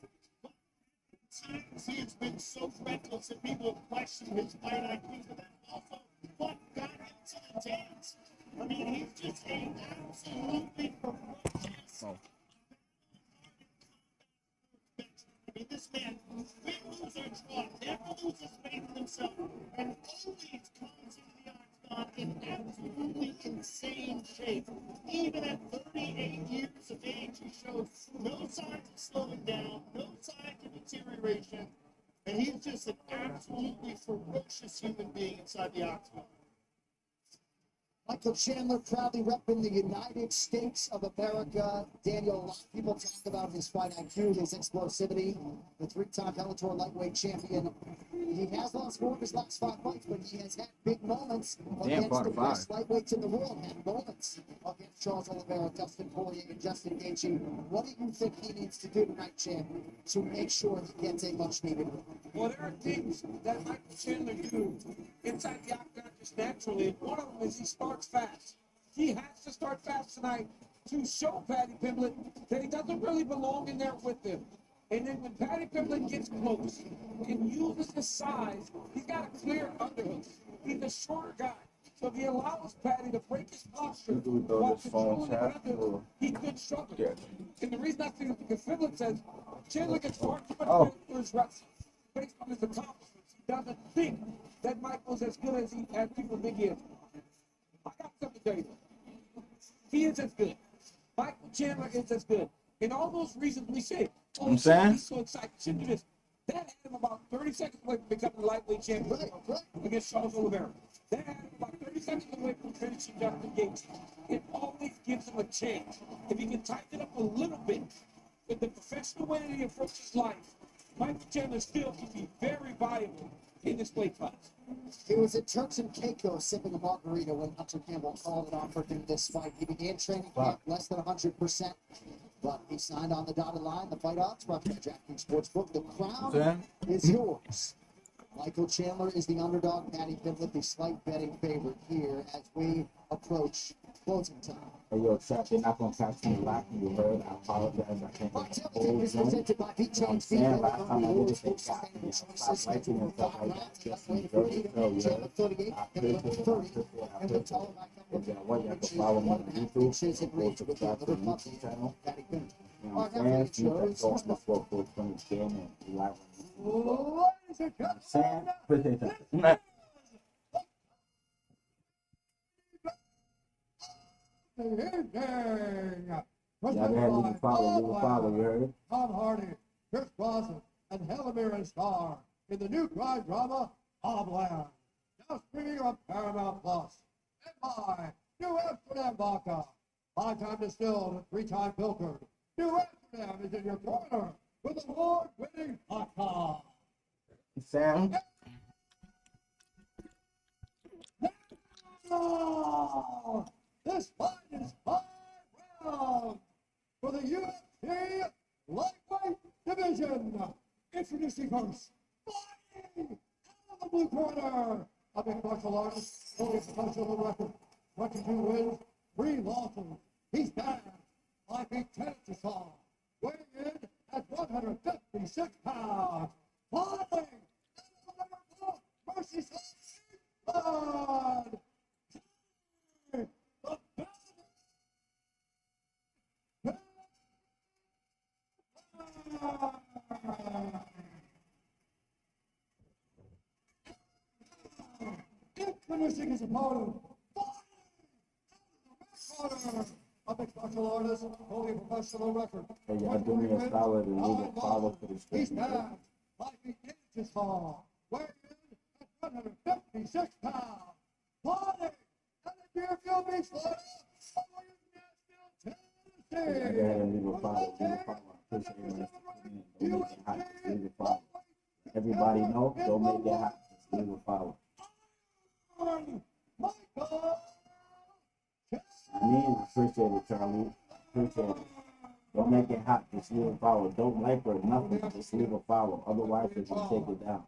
Times he has been so reckless that people question his fight IQ, but that's also what got him to the dance. I mean, he's just a absolutely ferocious. I mean, this man, win, lose, or draw, never loses faith in himself, and always comes into the octagon in absolutely insane shape. Even at 38 years of age, he shows no signs of slowing down, no signs of deterioration, and he's just an absolutely ferocious human being inside the octagon. Michael Chandler proudly repping the United States of America. Daniel, a lot of people talk about his fight IQ, his explosivity, the three-time Bellator lightweight champion. He has lost 4 of his last 5 fights, but he has had big moments against the best lightweights in the world. Had moments against Charles Oliveira, Dustin Poirier, and Justin Gaethje. What do you think he needs to do tonight, champ, to make sure he gets a much-needed win? Well, there are things that Michael Chandler do inside the octagon just naturally, and one of them is he starts fast. He has to start fast tonight to show Paddy Pimblett that he doesn't really belong in there with him. And then when Paddy Pimblett gets close and uses his size, he's got a clear underhook. He's a shorter guy. So if he allows Paddy to break his posture while controlling the underhook, he could struggle. And the reason I think is because Pimblett says Chandler gets far too much credit for his wrestling based on his accomplishments. He doesn't think that Michael's as good as people think he is. I got something to tell you. He is as good. Michael Chandler is as good. And all those reasons we say, oh, I'm saying? he's so excited, should do this. That had him about 30 seconds away from becoming the lightweight champion against Charles Oliveira. That had him about 30 seconds away from finishing Justin Gaethje. It always gives him a chance. If he can tighten it up a little bit with the professional way that he approaches life, Michael Chandler still can be very viable in this weight class. He was at Turks and Caicos sipping a margarita when Hunter Campbell called it off for him this fight. He began training camp less than 100%, but he signed on the dotted line. The fight odds brought by DraftKings Sportsbook. The crown is yours. Michael Chandler is the underdog. Paddy Pimblett, the slight betting favorite here as we approach closing time. Hey, yo, Chuck, they're not going to catch me lacking. You heard? I apologize. I can't get the whole Is zone. presented by I'm saying last time I did it, they got me. Stop liking and stuff like that. Just in the Chandler 38, Pimblett 30, and we're talking about If you can follow me on YouTube, go to the YouTube channel. You know what I'm saying? See that go on the 420 channel and live on YouTube. You know what I'm saying? Appreciate that. Y'all go ahead and leave a follow, you heard? Tom Hardy, Chris Bronson, and Hellemir Star in the new crime drama, Homeland. Now streaming on Paramount Plus. And by New Amsterdam Vodka. 5-time distilled and 3-time filtered. New Amsterdam is in your corner with award-winning vodka. Sam? Now, this fight is 5 rounds for the UFC lightweight division. Introducing first, fighting out of the blue corner, a big martial artist, holding a professional record, 22 wins, 3 losses. He's down 5 feet 10 inches tall, weighing in at 156 pounds. Fighting versus blood. Introducing his opponent, a mixed martial artist holding a professional record. Hey, y'all do me a solid and leave a follow for this He's thing. down 5 feet 8 inches tall, weighing in at 156 pounds. Fighting at the Deerfield Beach Florida, Go ahead and leave a follow, leave a follow. I appreciate it. Don't make it hot, just leave a follow. Everybody know, don't make it hot, just leave a follow. I mean, appreciate it, Charlie. Appreciate it. Don't make it hot, just leave a follow. Don't like or nothing, just leave a follow. Otherwise, they can take it down.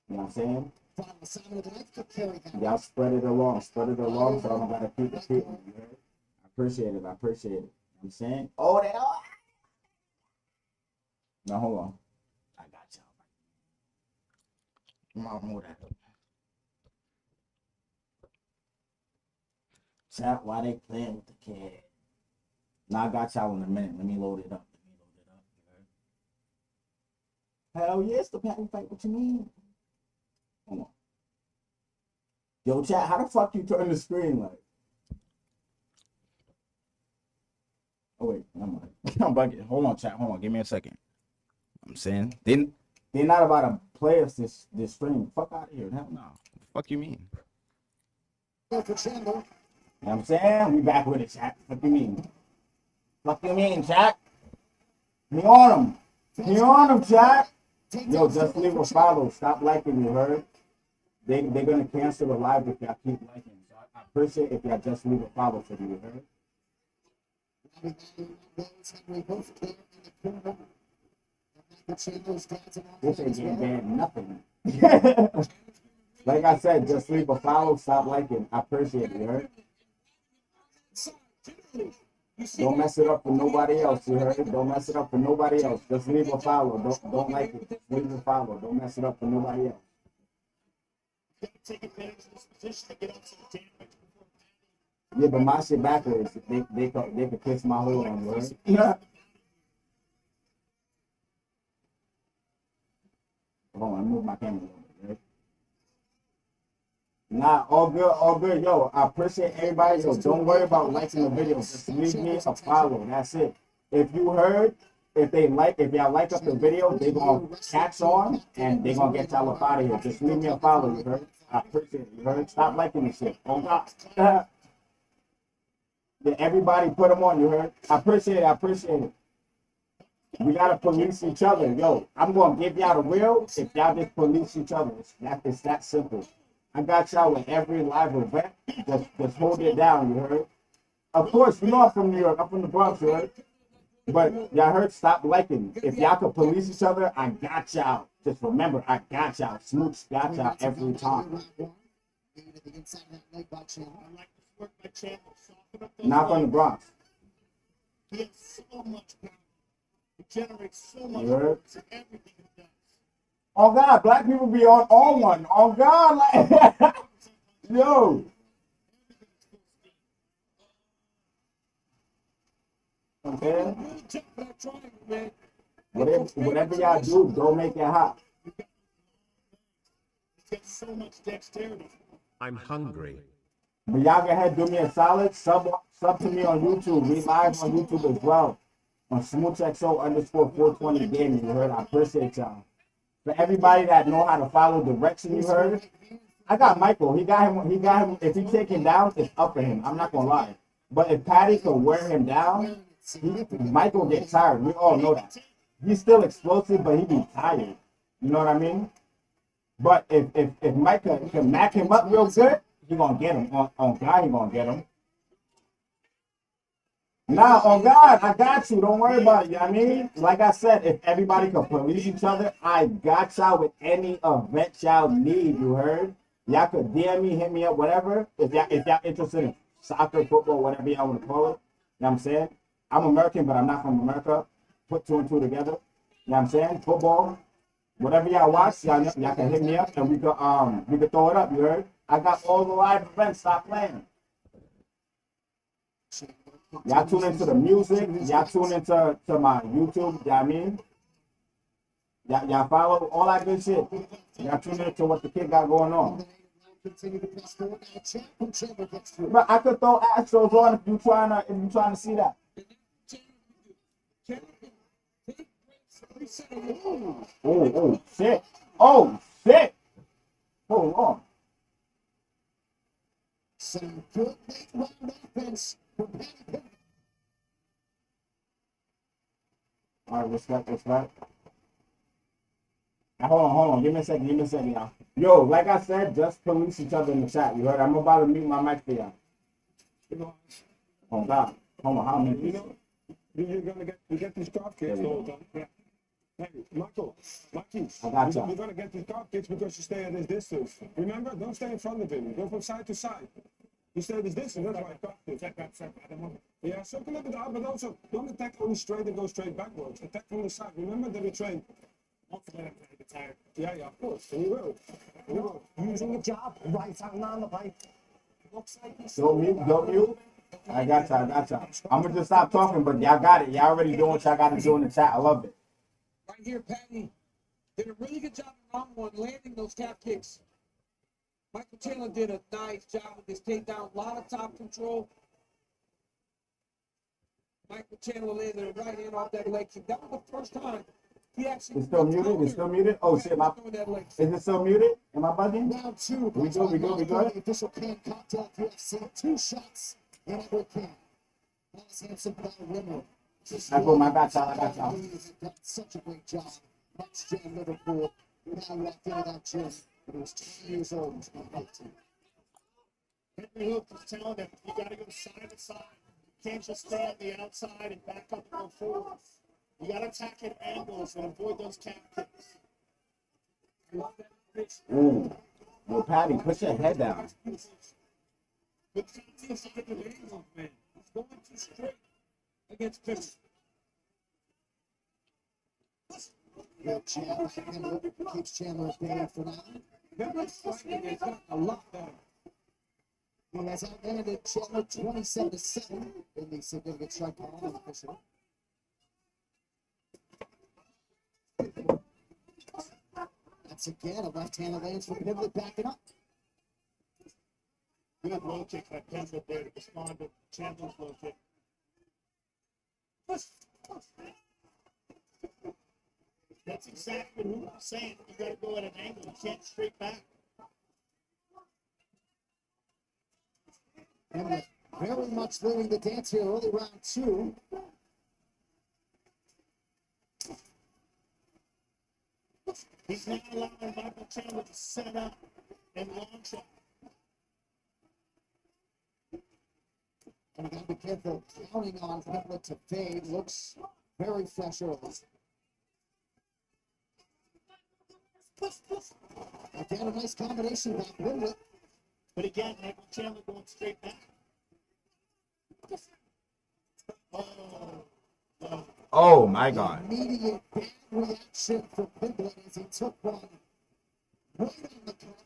You know what I'm saying? final assignment of the night to carry that. Y'all spread it along, so I don't gotta keep repeating. You heard? I appreciate it. You know what I'm saying? Oh, they are. Now hold on. I got y'all. I'm gonna move that up. Chat, why they playing with the kid? Now I got y'all in a minute. Let me load it up. Hell yes, the patent fight. What you mean? Hold on. Yo, chat, how the fuck you turn the screen like? Oh wait, never mind. I'm bugging. Hold on, chat. Hold on. Give me a second. I'm saying they're not about to play us this stream. Fuck out of here. Hell no. Fuck you mean? Go for Chandler. You know what I'm saying? We back with it, chat. Fuck you mean? Fuck you mean, chat? He on him. He on him, chat. Yo, just leave a follow. Stop liking, you heard? They're gonna cancel the live if y'all keep liking. So I appreciate if y'all just leave a follow for me, you heard? This ain't getting banned nothing. Like I said, just leave a follow, stop liking. I appreciate it, you heard? Don't mess it up for nobody else, you heard? Don't mess it up for nobody else. Just leave a follow. Don't like it. Just leave a follow. Don't mess it up for nobody else. Take advantage of this position to get up some damage. Yeah, but my shit backwards. They could kiss my hole on, you heard? Yeah. Hold on, I move my camera a little bit, right? Nah, all good, yo. I appreciate everybody. Yo, don't worry about liking the video. Just leave me a follow. That's it. If you heard, if y'all like up the video, they gonna catch on and they gonna get y'all up out of here. Just leave me a follow, you heard? I appreciate it, you heard? Stop liking this shit. Oh God. Yeah, everybody put them on, you heard? I appreciate it. We gotta police each other. Yo, I'm gonna give y'all the real if y'all just police each other. It's that simple. I got y'all with every live event. Just hold it down, you heard? Of course, you know I'm from New York. I'm from the Bronx, you heard? But y'all heard, stop liking. If y'all could police each other, I got y'all. Just remember, I got y'all. Smooch got y'all every time. Not from the Bronx. He has so much power. He generates so much You heard? to everything he does. Oh God, black people be on one. Oh God, like yo. Okay. Whatever y'all do, don't make it hot. He's got so much dexterity. I'm hungry. But y'all go ahead, do me a solid. Sub to me on YouTube. We live on YouTube as well. On XOXO_420 gaming. You heard? I appreciate y'all. For everybody that know how to follow direction, you heard? I got Michael. He got him. If he take him down, it's up for him. I'm not gonna lie. But if Patty could wear him down, Michael get tired. We all know that. He's still explosive, but he be tired. You know what I mean? But if Mike can mac him up real good, he gonna get him. On God, he gonna get him. Nah, on God, I got you. Don't worry about it. You know what I mean? Like I said, if everybody could police each other, I got y'all with any event y'all need. You heard? Y'all could DM me, hit me up, whatever. If y'all interested in soccer, football, whatever y'all want to call it. You know what I'm saying? I'm American, but I'm not from America. Put two and two together. You know what I'm saying? Football, whatever y'all watch, y'all can hit me up and we could throw it up. You heard? I got all the live events. Stop playing. Y'all tune into the music. Y'all tune into my YouTube. You know what I mean? Y'all follow all that good shit. Y'all tune into what the kid got going on. But I could throw Astros on if you trying to see that. Oh shit. Oh shit. Hold on. Some good late round offense. All right, respect. Now, hold on. Give me a second, y'all. Yo, like I said, just police each other in the chat. You heard? I'm about to mute my mic for y'all. Oh God. Hold on, how many? You're gonna get these drop kicks all the time. Hey, Michael, Mikey, I got you're you. gonna get the car kicks because you stay at this distance. Remember, don't stay in front of him. Go from side to side. You stay at this distance. That's why car kicks. Yeah, circle a little bit out, but also don't attack only straight and go straight backwards. Attack from the side. Remember that we train. Yeah, of course. And you will. You will. Using the jab, right hand on the pipe. Looks like he's Don't mute. I got you. I'm gonna just stop talking, but y'all got it. Y'all already doing what y'all got to do in the chat. I love it. Right here, Patty did a really good job in round one, landing those calf kicks. Michael Chandler did a nice job with this takedown. A lot of top control. Michael Chandler landed a right hand off that leg kick. That was the first time he actually. It's still muted. It's still muted. Oh shit! Is it still muted? Am I buzzing? Round two. We good. The official can cocktail UFC. 2 shots in every can. Alice Hansen, Paul Rimmer. I got y'all. He's done such a great job. Next gen Liverpool. Now walked into that gym. He was 20 years old. He was going to 18. Henry Hook is telling him, you got to go side to side. You can't just stay on the outside and back up and go forward. You got to attack at angles and avoid those calf kicks. Ooh. Yo, Patty, put your head down. But he's going too straight against Pippen. Good jab. Henry keeps Chandler at bay for now. Pippen's striking has gotten a lot better. He has outlanded Chandler 27-7 in the significant strike column officially. That's again a left-handed lands for Pivot backing up. Good low kick by Pimblett there to respond to Chandler's low kick. That's exactly what I'm saying. You got to go at an angle. You can't straight back. And very much leading the dance here early round 2. He's now allowing Michael Chandler to set up and launch up. And again, be careful counting on Pimblett to fade. Looks very fresh early. Again, a nice combination by Pimblett. But again, Michael Chandler going straight back. Oh my God. Immediate bad reaction from Pimblett as he took one right on the cut.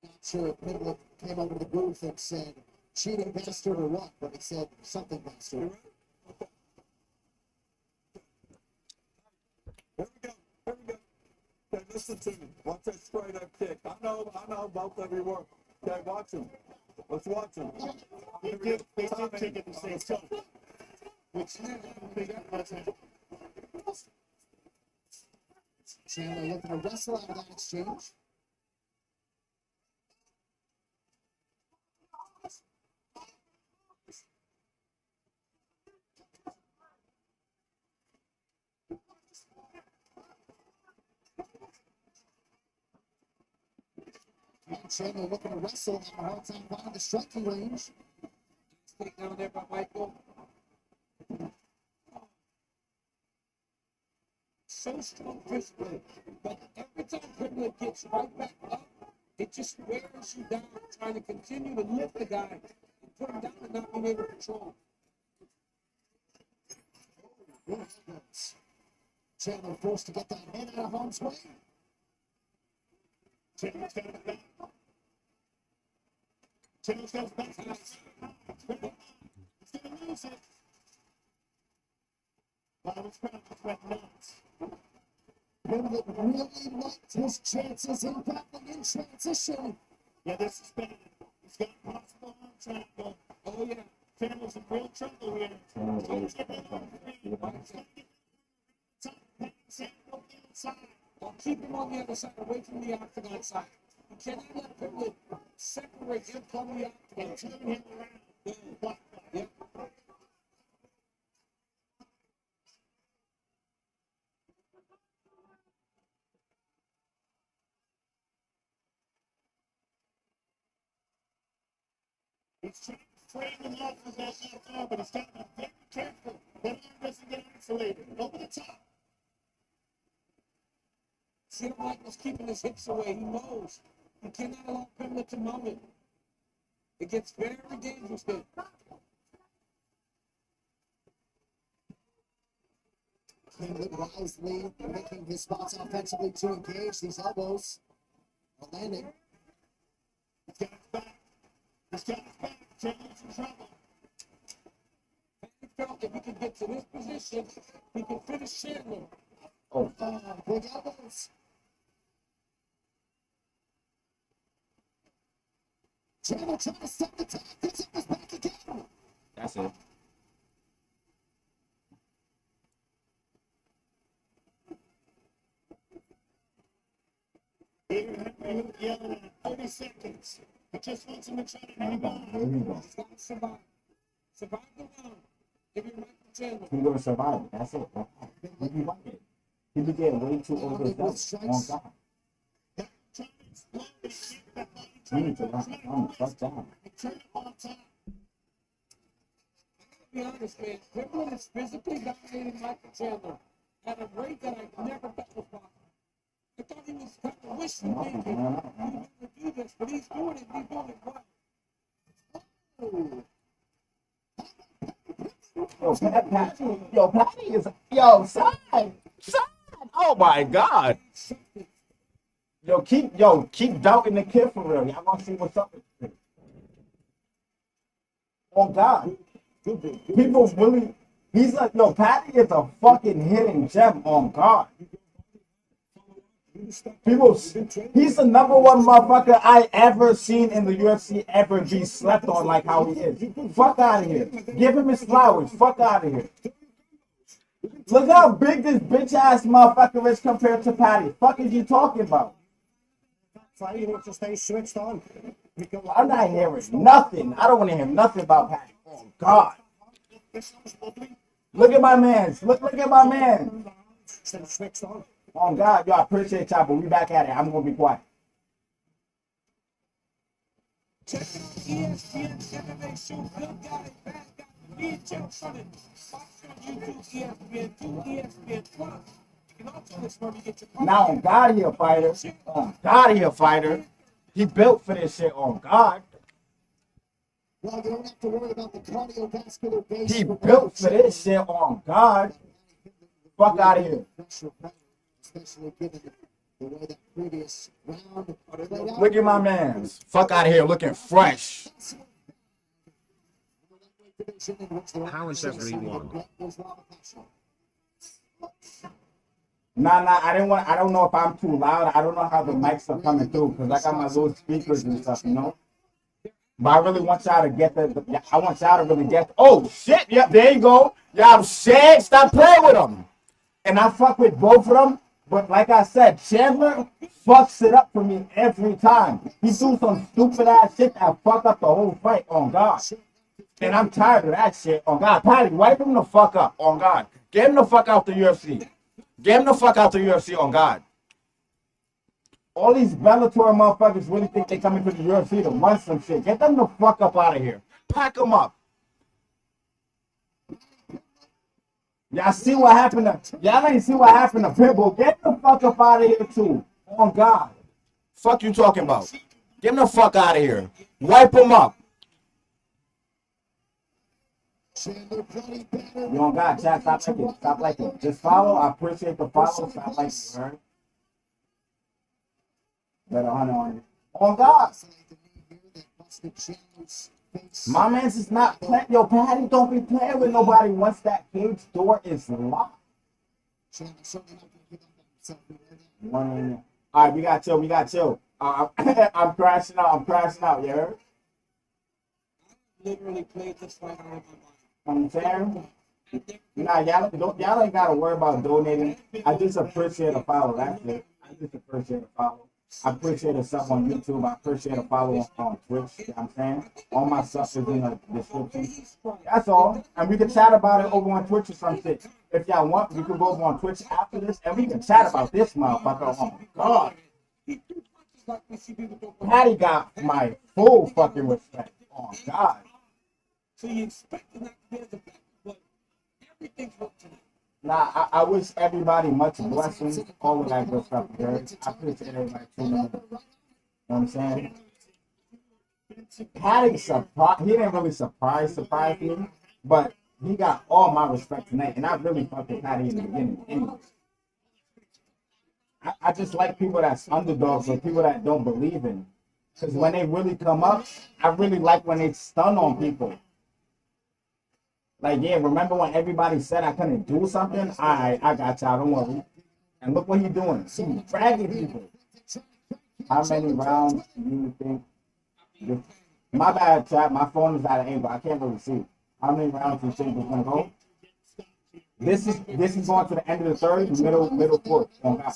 Not sure if Pimblett came over to the booth and said, cheating bastard or what, but he said something bastard. Here we go. Okay, listen to me. Watch that straight up kick. I know both of you work. Okay, watch him. Let's watch him. They did kick at the same time. Which Chandler looking to wrestle out of that exchange. And Chandler looking to wrestle, having a hard time finding the striking range. Take down there by Michael. So strong physically, but every time Pimblett gets right back up, it just wears you down, trying to continue to lift the guy and put him down and not being able to control him. Chandler forced to get that head out of harm's way. Chandler's got it back. Chandler's got it back. He's going to lose it. Bottom's crown went nuts. Pimblett really liked his chances in grappling in transition. Yeah, this is bad. He's got possible arm triangle. Oh, yeah. Chandler's in real trouble here. He's going to get that on the green. He's going to get that on the inside. Or keep him on the other side, away from the octagon side. You cannot let Pimblett separate him from the octagon. Turn him around. Yeah. He's trying to frame him off with that left arm, but he's got to be very careful that arm doesn't get isolated. Over the top. See, Michael's keeping his hips away. He knows he cannot allow Pimble to mount it. It gets very dangerous then. Pimble wisely making his spots offensively to engage. These elbows are landing. He's got his back. He's got his back. Chandler's in trouble. He felt if he could get to this position, he can finish Chandler. Oh. Big elbows. Chandler trying to set the top. Gets up his back again. That's it. Here, Henry yelling at 30 seconds. He just wants him to try to hang on. He's got to survive. Survive the round. Give him Michael Chandler. He's gonna survive. That's it. He be like it. He be getting way too overzealous. On God. You need to knock him fuck down. To be honest, man, Pimble is physically dominating Michael Chandler at a rate that I never thought was possible. I thought he was kind of wishful thinking he was going to do this, but he's doing it. He's doing it well. Yo, Patty is side. Oh my God. Keep doubting the kid for real. Y'all gonna see what's up with this. Oh God. People really, he's like, Patty is a fucking hidden gem on God. People, he's the number one motherfucker I ever seen in the UFC ever be slept on like how he is. Fuck out of here. Give him his flowers. Fuck out of here. Look how big this bitch ass motherfucker is compared to Patty. Fuck is you talking about? Fighting needs to stay switched on. I'm not hearing nothing. I don't want to hear nothing about Patty. Oh God. Look at my man. Look at my man. Stay switched on. Oh God, yo, I appreciate y'all, but we back at it. I'm gonna be quiet. Check out ESPN MMA show. Good guy, bad guy. Me and Jeff Sutton. Watch on YouTube, ESPN 2, ESPN Plus. You can also listen where you get your Now on God, he a fighter. On God, he a fighter. He built for this shit. On God. Well, you don't have to worry about the cardiovascular base. He built for this shit. On God. Fuck out of here. Especially given the way that previous round played out. Look at my man. Fuck out of here looking fresh. How is everyone? Nah, I don't know if I'm too loud. I don't know how the mics are coming through because I got my little speakers and stuff, you know? But I really want y'all to get I want y'all to really get, oh shit, yep, there you go. Y'all shit, stop playing with them. And I fuck with both of them. But like I said, Chandler fucks it up for me every time. He do some stupid ass shit that fuck up the whole fight, on God. And I'm tired of that shit, on God. Patty, wipe him the fuck up, on God. Get him the fuck out the UFC. Get him the fuck out the UFC, on God. All these Bellator motherfuckers really think they coming to the UFC to run some shit. Get them the fuck up out of here. Pack them up. Y'all see what happened to, y'all ain't see what happened to Pitbull. Get the fuck up out of here too. On God. Fuck you talking about. Get him the fuck out of here. Wipe him up. You don't got chat. Stop liking. Stop liking. Just follow. I appreciate the follow. Stop liking. Right? Better honor on you. On God. My man's is not playing. Yo, Patty, don't be playing with nobody once that cage door is locked. All right, we got chill. We got chill. I'm crashing out. I'm crashing out. You heard? Literally played this fight out of my I'm mind. saying? Nah, y'all ain't gotta worry about donating. I just appreciate a follow. That's it. I just appreciate a follow. I appreciate a sub on YouTube. I appreciate a follow on Twitch. You know what I'm saying? All my stuff is in the description. That's all. And we can chat about it over on Twitch or some shit. If y'all want, we can go over on Twitch after this and we can chat about this motherfucker. Oh my God. Patty got my full fucking respect. Oh God. So you expected not to be as effective, but everything worked tonight. Nah, I wish everybody much blessings, all of that good stuff. Good. I appreciate everybody tuning in. You know what I'm saying? Patty surprised. He didn't really surprise me, but he got all my respect tonight, and I really fucked with Patty in the beginning. Anyway. I just like people that's underdogs or people that don't believe in. Because when they really come up, I really like when they stun on people. Like, yeah, remember when everybody said I couldn't do something? I got y'all, don't worry. And look what he's doing. He's dragging people. How many rounds do you think? My bad, chat. My phone is out of angle. I can't really see. How many rounds do you think it's gonna go? This is going to the end of the third, middle fourth. Oh God.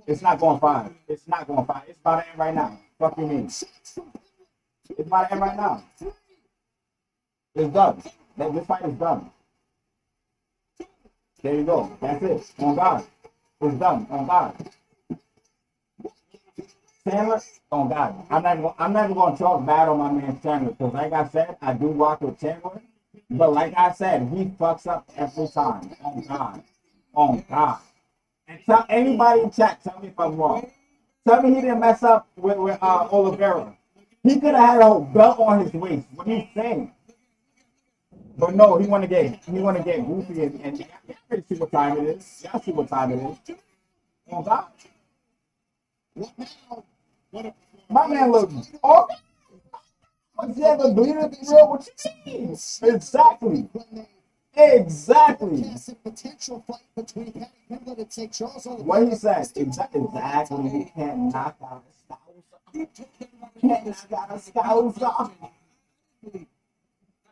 It's not going 5. It's not going 5. It's about to end right now. Fuck you mean? It's about to end right now. It's done. This fight is done. There you go. That's it. On God. It's done. On God. Chandler, on God. I'm never going to talk bad on my man Chandler because, like I said, I do rock with Chandler. But like I said, he fucks up every time. On God. On God. And tell anybody in chat, tell me if I'm wrong. Tell me he didn't mess up with Oliveira. He could have had a whole belt on his waist. What are you saying? But no, he want to get goofy and y'all see what time it is. Y'all see what time it is. Oh God. My man look. Oh, what's the other bleeding real? What you mean? Exactly. Exactly. What he said. Exactly. He can't knock out a Scouser. Can't knock out a Scouser.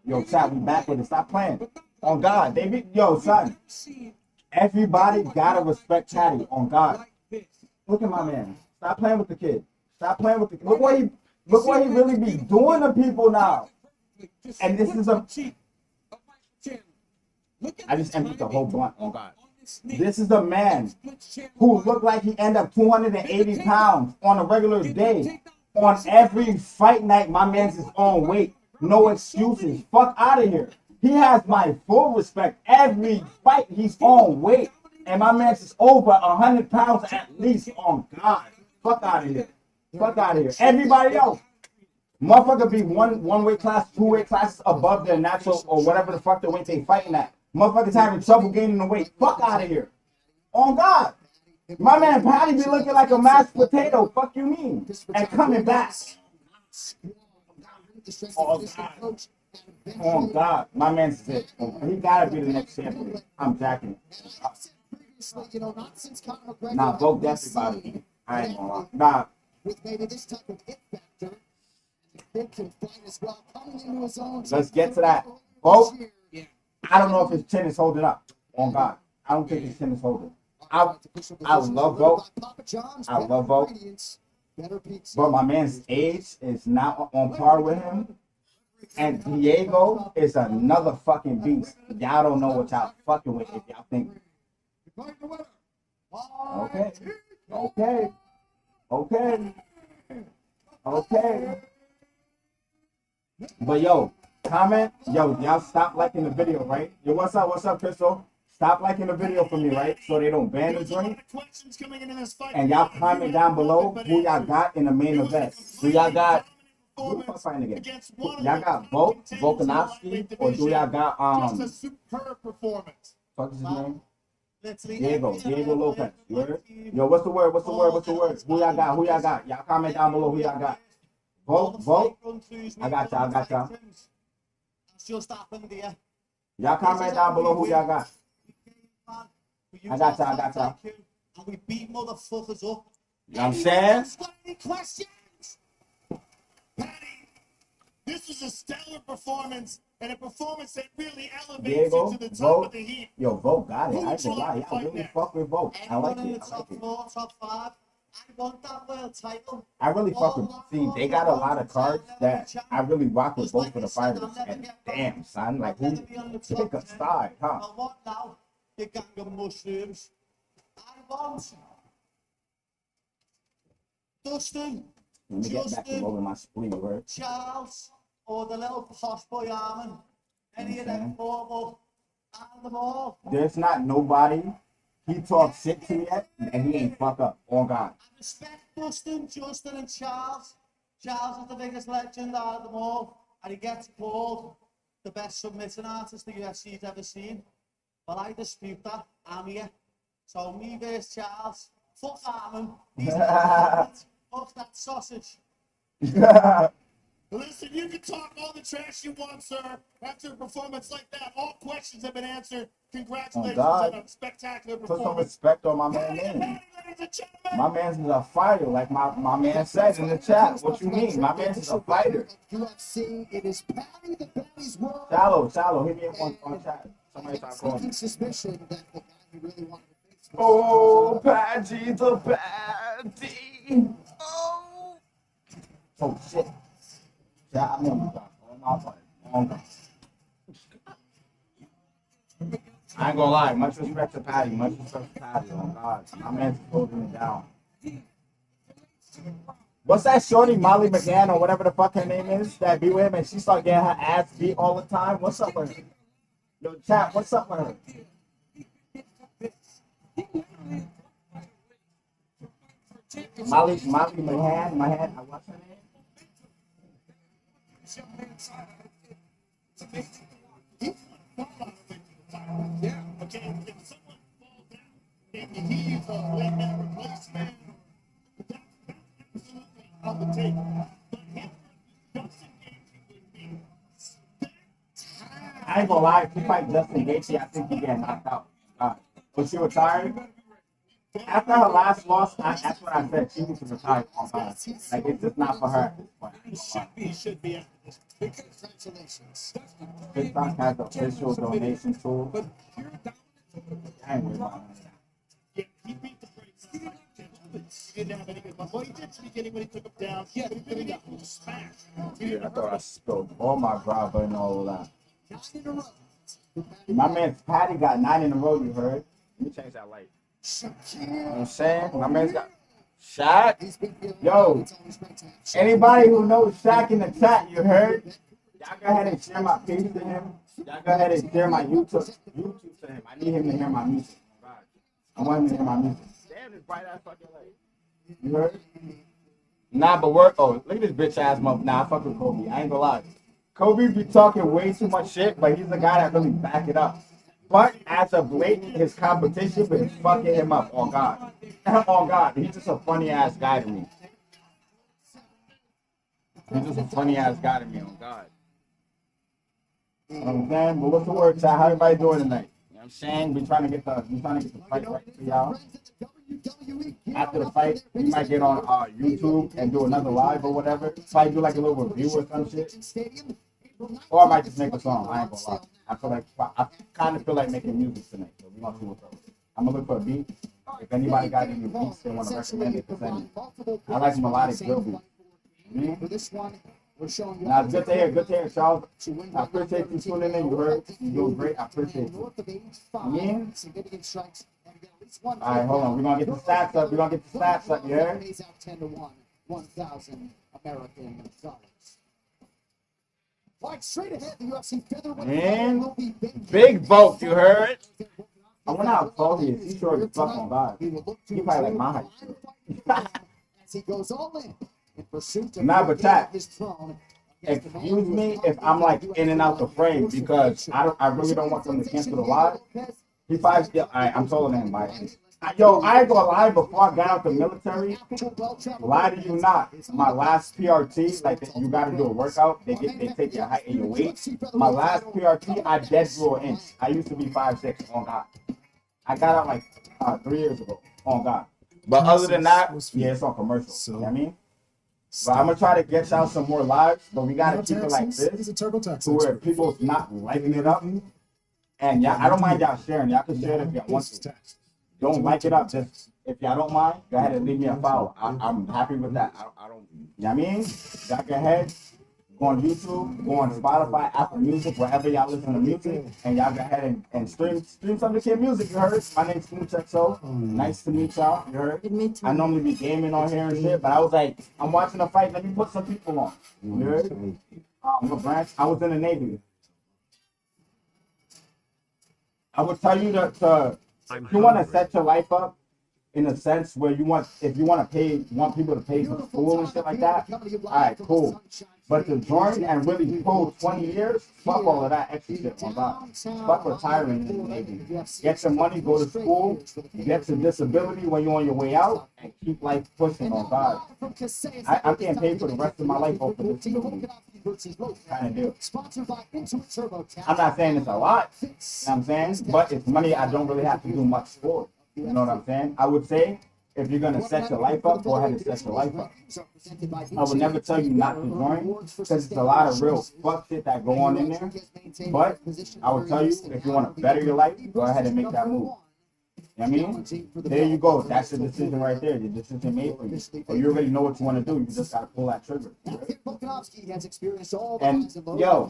Yo, chat, we back with it. Stop playing. On God, David. Yo, son. Everybody gotta respect Patty. On God. Look at my man. Stop playing with the kid. Stop playing with the kid. Look what he really be doing to people now. And this is a. I just emptied the whole blunt. On God. This is a man who looked like he ended up 280 pounds on a regular day. On every fight night, my man's his own weight. No excuses. Fuck out of here. He has my full respect. Every fight, he's on weight. And my man's is over 100 pounds at least. On God. Fuck out of here. Fuck out of here. Everybody else. Motherfucker be one weight class, 2 weight classes above their natural or whatever the fuck the weight they fighting at. Motherfuckers having trouble gaining the weight. Fuck out of here. On God. My man Patty be looking like a mashed potato. Fuck you mean? And coming back. Oh God. Oh God. My man's it. He gotta be the next champion. I'm jacking. Nah, vote everybody. I ain't gonna lie. Nah. With maybe this type of hit factor, he can fight as well. Coming into his own. Let's get to that. Vote. I don't know if his chin is holding up. On God. I don't think his chin is holding. I love Vote. I love Vote. But my man's age is not on par with him. And Diego is another fucking beast. Y'all don't know what y'all fucking with if y'all think. Okay. Okay. Okay. Okay. But yo, comment. Yo, y'all stop liking the video, right? Yo, what's up? What's up, Crystal? Stop liking the video for me, right? So they don't ban the joint. And y'all comment down below who y'all got in the main event. Do y'all got who the fuck fighting again? Y'all got Volkanovski or do y'all got what's his name? Diego Lopez. You heard? Yo, what's the word? What's the word? What's the word? Who y'all got? Who y'all got? Y'all comment down below who y'all got. Vote. I got y'all. I got y'all. Y'all comment down below who y'all got. I got y'all. I got y'all. And we beat motherfuckers up. You know what I'm saying? Any questions? Patty, this is a stellar performance and a performance that really elevates you to the top of the heap. Yo, Vote got it. I ain't gonna lie. Y'all really fuck with Vote. I like it. I like it. Top 5. I want that world title. I really fuck with. See, they got a lot of cards that I really rock with both of the fighters. And damn, son, like who pick a side, huh? I want now the gang of mushrooms. I want Dustin. Let me get back to rolling my spleen, word. Charles. or the little posh boy Armin. Any of them formal and them all. There's not nobody he talks shit to yet, and he ain't fuck up. On God. I respect Dustin, Justin, and Charles. Charles is the biggest legend out of them all, and he gets called the best submitting artist the UFC's ever seen. Well, I dispute that. I'm here. So me versus Charles. Fuck Armin. He's not fuck that sausage. Listen, you can talk all the trash you want, sir. After a performance like that, all questions have been answered. Congratulations on a spectacular Put some performance. respect on my man. My man's is a fighter, like my man said in the chat. What you mean? My man's is a fighter. UFC, it is Patty the Patty's world. Shallow. Hit me up on chat. Somebody start calling me. Suspicion that the guy he really wanted to face. Oh, Patty the Patty. Oh shit. Yeah, I know. Oh my. I ain't gonna lie. Much respect to Patty. Oh God, my man's holding it down. What's that shorty Molly McGann or whatever the fuck her name is that be with him and she start getting her ass beat all the time? What's up with her? Yo, chat. What's up with her? Molly McGann. What's her name? Yeah. Okay, if someone falls down and he's a late man replacement, that's absolutely on the table. But him Justin Gaethje would be I ain't gonna lie, if you fight Justin Gaethje, I think he get knocked out. Was she retired? After her last loss, that's what I said. She needs to retire. Like, it's just not for her at this point. He should be. Congratulations. TikTok has the official donation tool. I ain't worried about that. Yeah, he beat the brakes. He didn't have any good luck. Well, he did at the beginning when he took him down. Yeah, but he really didn't smash. I thought I spilled all my grabber and all of that. My man Patty got 9 in a row, you heard? Let me change that light. You know what I'm saying? My man's got Shaq. Yo, anybody who knows Shaq in the chat, you heard? Y'all go ahead and share my page to him. Y'all go ahead and share my YouTube to him. I need him to hear my music. I want him to hear my music. Damn, this bright ass fucking light. You heard? Nah, but work. Oh, look at this bitch ass mother. Nah, I fuck with Kobe. I ain't gonna lie. Kobe be talking way too much shit, but he's the guy that really back it up. But as of late, his competition been fucking him up. Oh God. Oh God. He's just a funny ass guy to me. He's just a funny ass guy to me. Oh God. You know what I'm saying? But what's the word, chat? How everybody doing tonight? You know what I'm saying? We trying to get the fight right for y'all. After the fight, we might get on YouTube and do another live or whatever. Probably do like a little review or some shit. Or I might just make a song. I ain't gonna lie. I kind of feel like making music tonight. So we're gonna see what's up. I'm gonna look for a beat. If anybody got any beats they want to recommend it, send me. I like melodic drill beats. Now it's good to hear. Good to hear, Charles. I appreciate you tuning in. You heard. You doing great. I appreciate you. Yeah. All right, hold on. We're gonna get the stats up. You heard? 10 to 1, 1,000 American dollars. Like straight ahead, the UFC featherweight will be big vote, you heard? I wonder how tall he is. He's short as fuck on God. He probably like my height. As he goes all in pursuit of nah, but chat. his throne. Excuse me if I'm like in and out the frame because I really don't want them to cancel the live. He fights. Yeah, I'm taller than him by Yo, I ain't gonna lie, before I got out the military, lie to you not, my last PRT, like you gotta do a workout, they take your height and your weight. My last PRT, I dead grew an inch. I used to be 5'6", on God. I got out like 3 years ago, on God. But other than that, yeah, it's on commercial, you know what I mean? But I'm gonna try to get y'all some more lives, but we gotta keep it like this, to where people's not liking it up. And yeah, I don't mind y'all sharing. Y'all can share it if y'all want to. Don't like it up. Just if y'all don't mind, go ahead and leave me a follow. I'm happy with that. I don't. You know what I mean? Y'all go ahead, go on YouTube, go on Spotify, Apple Music, wherever y'all listen to music, and y'all go ahead and stream some of the kid music. You heard? My name's XOXO. Nice to meet y'all. You heard? I normally be gaming on here and shit, but I was like, I'm watching a fight. Let me put some people on. You heard? What branch? I was in the Navy. I would tell you to if you want to set your life up in a sense where you want, if you want people to pay for school and shit like that, all right, cool. But to join and really pull 20 years, fuck all of that extra shit, my God. Fuck retiring in the Navy. Get some money, go to school, get some disability when you're on your way out, and keep life pushing, oh God. I can't pay for the rest of my life over this kind of deal. I'm not saying it's a lot, you know what I'm saying? But it's money I don't really have to do much for. You know what I'm saying? I would say, if you're going to set your life up, go ahead and set your life up. I would never tell you not to join, because it's a lot of real fuck shit that go on in there. But I would tell you, if you want to better your life, go ahead and make that move. You know what I mean? There you go. That's the decision right there. The decision made for you. Or you already know what you want to do. You just got to pull that trigger. And yo,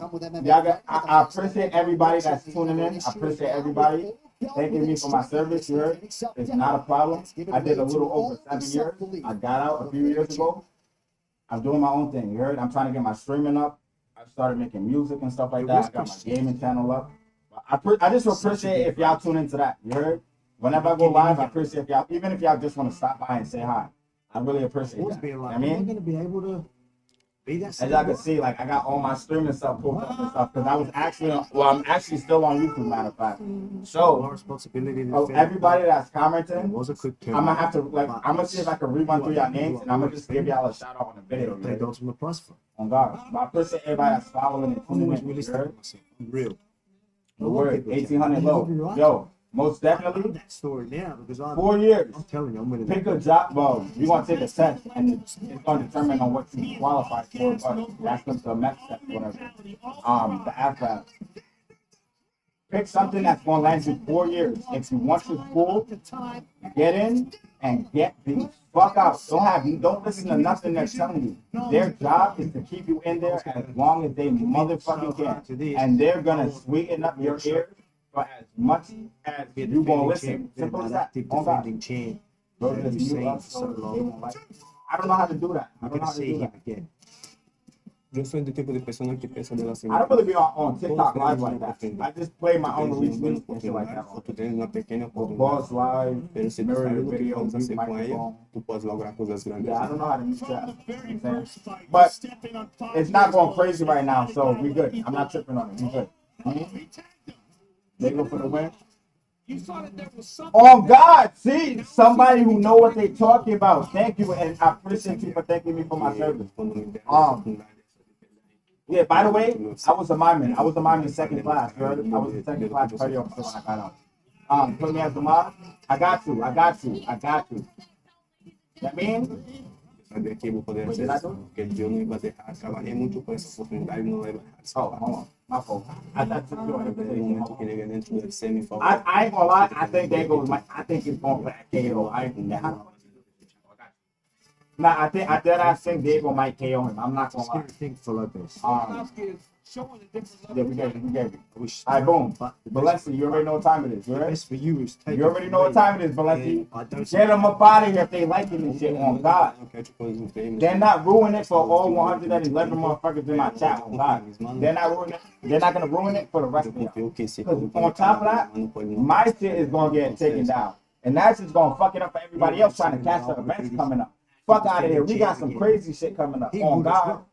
I appreciate everybody that's tuning in. I appreciate everybody thanking me for my service. You heard? It's not a problem. I did a little over 7 years. I got out a few years ago. I'm doing my own thing. You heard? I'm trying to get my streaming up. I started making music and stuff like that. I got my gaming channel up. I just appreciate if y'all tune into that. You heard? Whenever I go live, I appreciate if y'all, even if y'all just want to stop by and say hi. I really appreciate that. You know what I mean? Going to be able to be that. As y'all can see, like I got all my streaming stuff pulled up and stuff because I was actually, I'm actually still on YouTube, matter of fact. So, everybody that's commenting, I'm gonna have to I'm gonna see if I can rerun through y'all names and I'm gonna just give y'all a shout out on the video. They go to the prosper. On God, but I appreciate everybody that's following and tuning in. Real. The word 1800 low, yo. Most definitely. That story now because 4 years. I'm telling you, I'm gonna pick a job. Well, you're gonna take a test, and it's gonna determine on what you qualify for. But that's the next step, whatever. The AFAB. Pick something that's gonna last you 4 years. If you want to school, get in and get the fuck out. Don't listen to nothing they're telling you. Their job is to keep you in there as long as they motherfucking can, and they're gonna sweeten up your ears. For as much as you gonna listen, simple as that. On God. I don't know how to do that. I don't know how to do that. Yo soy el tipo de persona que piensa de la I don't really be on TikTok live like that. I just play my own release music and shit like that. Tú tienes una pequeña Boss live, pero si tú sabes lo que tú puedes hacer con ella, tú puedes lograr cosas grandes. Yeah, I don't know how to use that. But it's not going crazy right now, so we good. I'm not tripping on it. We good. They go for the win. Oh God, see somebody who know what they talking about. Thank you, and I appreciate you for thanking me for my service. Yeah. By the way, I was a mireman. I was a mireman second class. Right? I was in second class party officer when I got out. Put me as the mod. I got you. That mean? Sabia que eu vou poder fazer isso, porque eu não ia dejar. Trabalhei muito por essa oportunidade, não ia deixar. Oh, hold on. My fault. I thought you were dentro do semi-final. I ain't gonna lie. I think they go. I think it's going for that KO. I ain't gonna. Nah, I think Diego might KO him. I'm not gonna lie. Think for Lopez. Yeah, we gave it. All right, boom. Valencia, you already know what time it is, right? Best for you is You already know what time it is, Valencia. Get them up out of here if they liking this shit, on God. They're not ruining it for all 111 motherfuckers in my chat, on God. They're not ruining it. They're not gonna ruin it for the rest of y'all. Because on top of that, my shit is gonna get taken down. And that's just gonna fuck it up for everybody else trying to catch the events coming up. Fuck out of here. We got some crazy shit coming up. On God.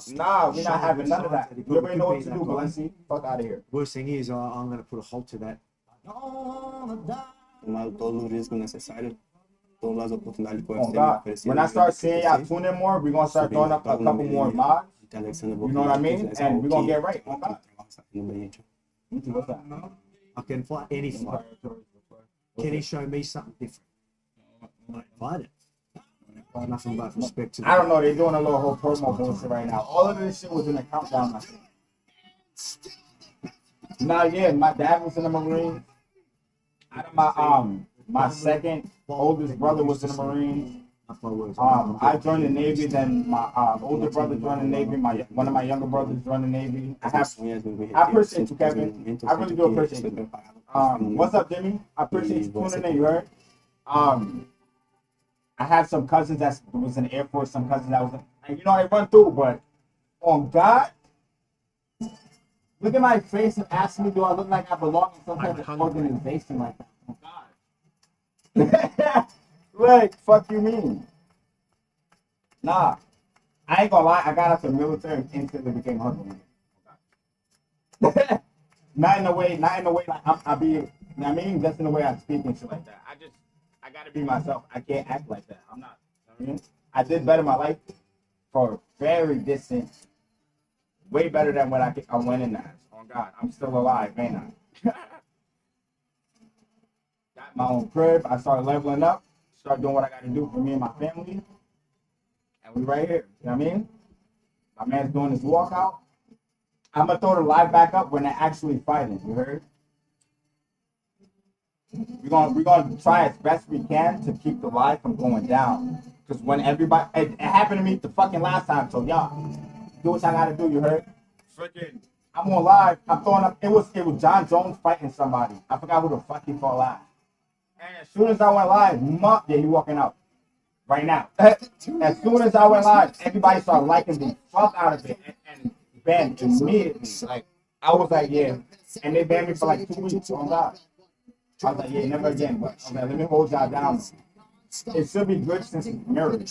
Nah, we're not having none of that. You already know what to do, Valencia. Fuck out of here. Worst thing is, I'm going to put a halt to that. Tomar todo o risco necessário, todas as oportunidades que Oh God. When I start seeing y'all tune in more, we're going to start throwing up a couple more mods. You know what I mean? And we're going to get right. Oh God. What's that? I can fight any fight. Can he show me something different? I fight it. Nothing but respect to I don't know. They're doing a little whole promo bullshit right now. All of this shit was in the countdown. I think. Nah, yeah, my dad was in the Marines. Out of my second oldest brother was in the Marines. I joined the Navy. Then my older brother joined the Navy. One of my younger brothers joined the Navy. I appreciate you, Kevin. I really do appreciate you. What's up, Jimmy? I appreciate you tuning in. You heard? I have some cousins that was in the Air Force. Some cousins that was, and you know, they run through. But on God, Look at my face and ask me, do I look like I belong in some type of organization like that? Oh, God. Like, fuck you mean? Nah. I ain't gonna lie, I got out the military and instantly became hungry. Not in the way like I be, you know what I mean? Just in the way I speak and shit like that. I gotta be myself. I can't act like that. I'm not, you know what I mean? I did better in my life for very distant, way better than what I went in as. Oh God, I'm still alive, ain't I? Got my own crib. I started leveling up, started doing what I gotta do for me and my family. And we right here, you know what I mean? My man's doing his walkout. I'm gonna throw the live back up when they're actually fighting. You heard? We're gonna try as best we can to keep the live from going down. Cause when everybody, it happened to me the fucking last time. So y'all, do what y'all gotta do. You heard? Freaking, I'm on live. I'm throwing up. It was John Jones fighting somebody. I forgot who the fuck he fought last. And as soon as I went live, yeah, he walking out right now. As soon as I went live, everybody started liking the fuck out of it and banned immediately. Like I was like, yeah, and they banned me for like 2 weeks. Oh God. I was like, yeah, never again. But okay, let me hold y'all down. It should be good since it's married.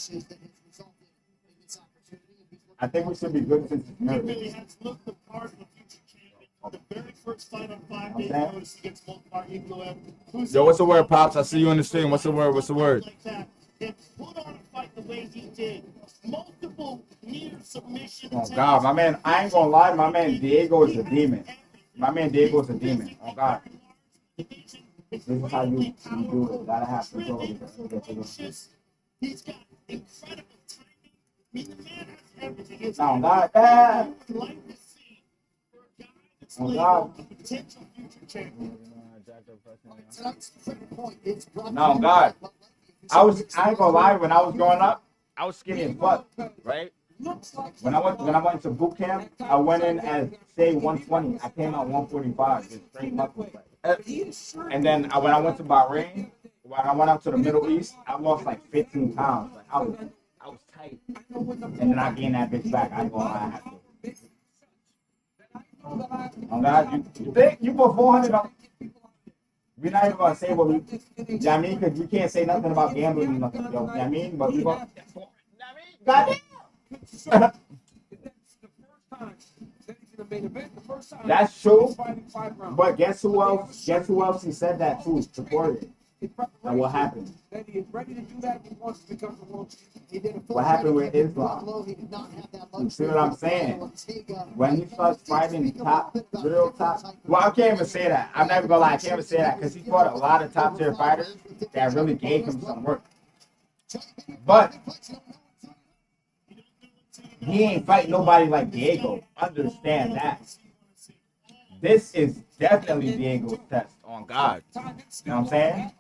I think we should be good since it's married. He really has looked the part of the future champion. The very first fight on 5 days notice against Volkmar Inglev. Yo, what's the word, Pops? I see you in the stream. What's the word? What's the word? Like that, and put on a fight the way he did. Multiple near submission. Oh God, my man, I ain't gonna lie, my man Diego is a demon. My man Diego is a demon. Oh God. This is how you do it. Gotta have control. He's got incredible timing. I mean, the man has everything. It's oh God. like to see for a guy that's Oh labeled God. a potential future champion. No, God. I ain't gonna lie, when I was growing up, I was skinny as fuck, right? When I went to boot camp, I went in as say 120. I came out 145, just straight muscles. And then when I went to Bahrain, when I went out to the Middle East, I lost like 15 pounds. Like I was tight. And then I gained that bitch back. I ain't gonna lie, I had to. Oh God, you think you put 400 on? We're not even gonna say what we, you know what I mean? Because we can't say nothing about gambling and nothing, you know what I mean? But we gonna, goddamn. That's true. But guess who else? Guess who else he said that to? Supported. And what happened? What happened with Islam? You see what I'm saying? When he starts fighting top, real top. Well, I can't even say that. I'm never gonna lie. I can't even say that because he fought a lot of top tier fighters that really gave him some work. But he ain't fight nobody like Diego. Understand that. This is definitely Diego's test on God. You know what I'm saying?